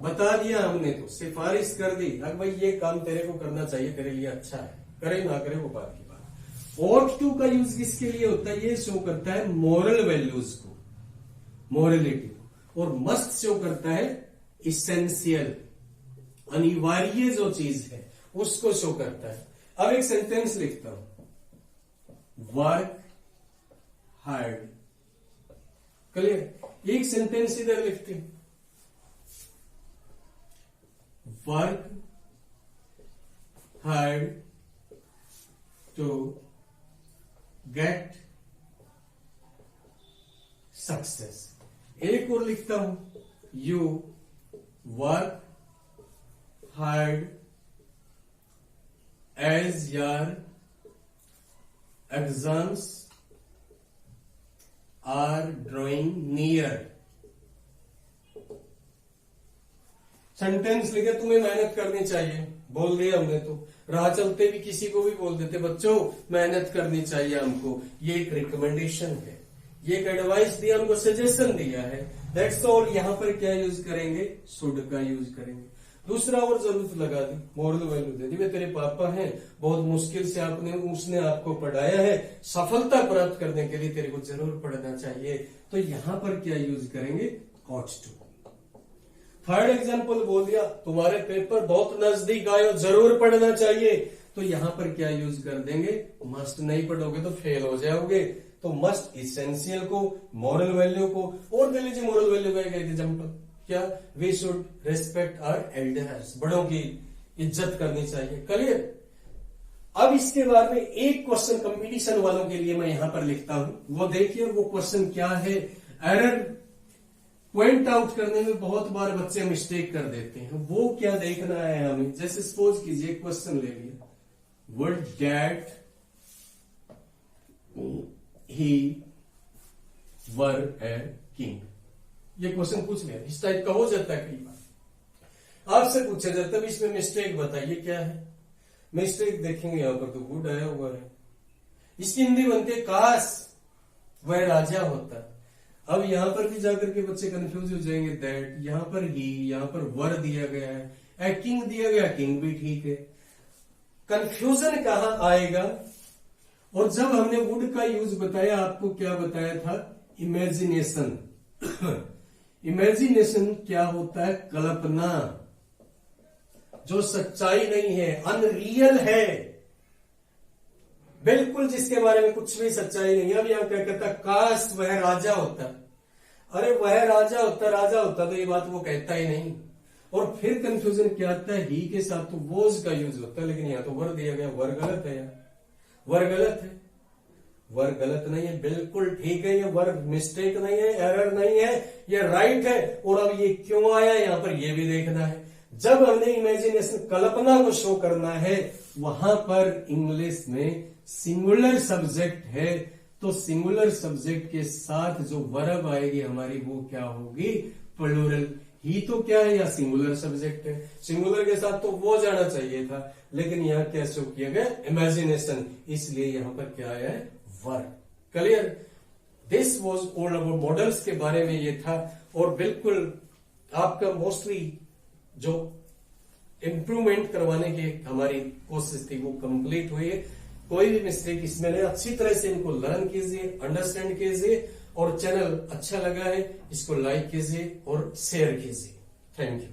बता दिया हमने, तो सिफारिश कर दी, अब भाई ये काम तेरे को करना चाहिए, तेरे लिए अच्छा है, करे ना करे वो बात की बात। ought to का यूज किसके लिए होता है, ये शो करता है मोरल वैल्यूज को, मोरलिटी को। और मस्ट शो करता है इसेंशियल, अनिवार्य जो चीज है उसको शो करता है। अब एक सेंटेंस लिखता हूं, वर्क हार्ड, क्लियर। एक सेंटेंस इधर लिखते हैं, work hard to get success. एक और लिखता हूं, you work hard as your exams are drawing near. Sentence लिखे, तुम्हें मेहनत करनी चाहिए, बोल दिया हमने। तो राह चलते भी किसी को भी बोल देते, बच्चों मेहनत करनी चाहिए हमको, ये एक रिकमेंडेशन है, ये एक एडवाइस दिया, हमको सजेशन दिया है, दैट्स ऑल। यहां पर क्या यूज करेंगे, शुड का यूज करेंगे। दूसरा और जरूरत लगा दी, मॉरल वैल्यू दे दी, वे तेरे पापा हैं, बहुत मुश्किल से उसने आपको पढ़ाया है, सफलता प्राप्त करने के लिए तेरे को जरूर पढ़ना चाहिए। तो यहां पर क्या यूज करेंगे, ऑट टू। थर्ड एग्जाम्पल बोल दिया, तुम्हारे पेपर बहुत नजदीक आए, जरूर पढ़ना चाहिए, तो यहां पर क्या यूज कर देंगे, मस्ट। नहीं पढ़ोगे तो फेल हो जाओगे, तो मस्ट इसेंशियल को, मॉरल वैल्यू को, और दे लीजिए मॉरल वैल्यू का एक एग्जाम्पल क्या, we should respect our elders, बड़ों की इज्जत करनी चाहिए। क्लियर। अब इसके बारे में एक क्वेश्चन कंपटीशन वालों के लिए मैं यहां पर लिखता हूं, वो देखिए वो क्वेश्चन क्या है। एरर पॉइंट आउट करने में बहुत बार बच्चे मिस्टेक कर देते हैं, वो क्या देखना है हमें। जैसे सपोज कीजिए क्वेश्चन ले लिया, would that he were a king, ये क्वेश्चन पूछ लिया, इस टाइप का हो जाता है कई बार, आपसे पूछा जाता है इसमें मिस्टेक बताइए क्या है। मिस्टेक देखेंगे यहां पर तो वुड आया हुआ है, इसकी हिंदी बनती है काश वह राजा होता। अब यहां पर भी जाकर के बच्चे कंफ्यूज हो जाएंगे, दैट यहां पर ही, यहां पर वर दिया गया है, ए किंग दिया गया, किंग भी ठीक है, कंफ्यूजन कहां आएगा। और जब हमने वुड का यूज बताया, आपको क्या बताया था, इमेजिनेशन। इमेजिनेशन क्या होता है, कल्पना, जो सच्चाई नहीं है, अनरियल है, बिल्कुल जिसके बारे में कुछ भी सच्चाई नहीं है। अब यहां क्या कहता, काश वह राजा होता, अरे वह राजा होता तो ये बात वो कहता ही नहीं। और फिर कंफ्यूजन क्या आता है, ही के साथ तो वोज का यूज होता है, लेकिन यहां तो वर दिया गया, वर गलत है यार, वर गलत है, वर गलत नहीं है, बिल्कुल ठीक है, ये वर मिस्टेक नहीं है, एरर नहीं है, ये राइट है। और अब ये क्यों आया यहां पर, ये भी देखना है। जब हमने इमेजिनेशन, कल्पना को शो करना है, वहां पर इंग्लिश में सिंगुलर सब्जेक्ट है, तो सिंगुलर सब्जेक्ट के साथ जो वर्ब आएगी हमारी, वो क्या होगी, प्लूरल। ही तो क्या है, या सिंगुलर सब्जेक्ट है, सिंगुलर के साथ तो वो जाना चाहिए था, लेकिन यहां क्या शो किया गया, इमेजिनेशन, इसलिए यहां पर क्या आया है, verb. Clear. This was all about models के बारे में ये था, और बिल्कुल आपका मोस्टली जो इंप्रूवमेंट करवाने की हमारी कोशिश थी वो कंप्लीट हुई है। कोई भी मिस्टेक इसमें नहीं, अच्छी तरह से इनको लर्न कीजिए, अंडरस्टैंड कीजिए, और चैनल अच्छा लगा है इसको लाइक कीजिए और शेयर कीजिए। Thank you.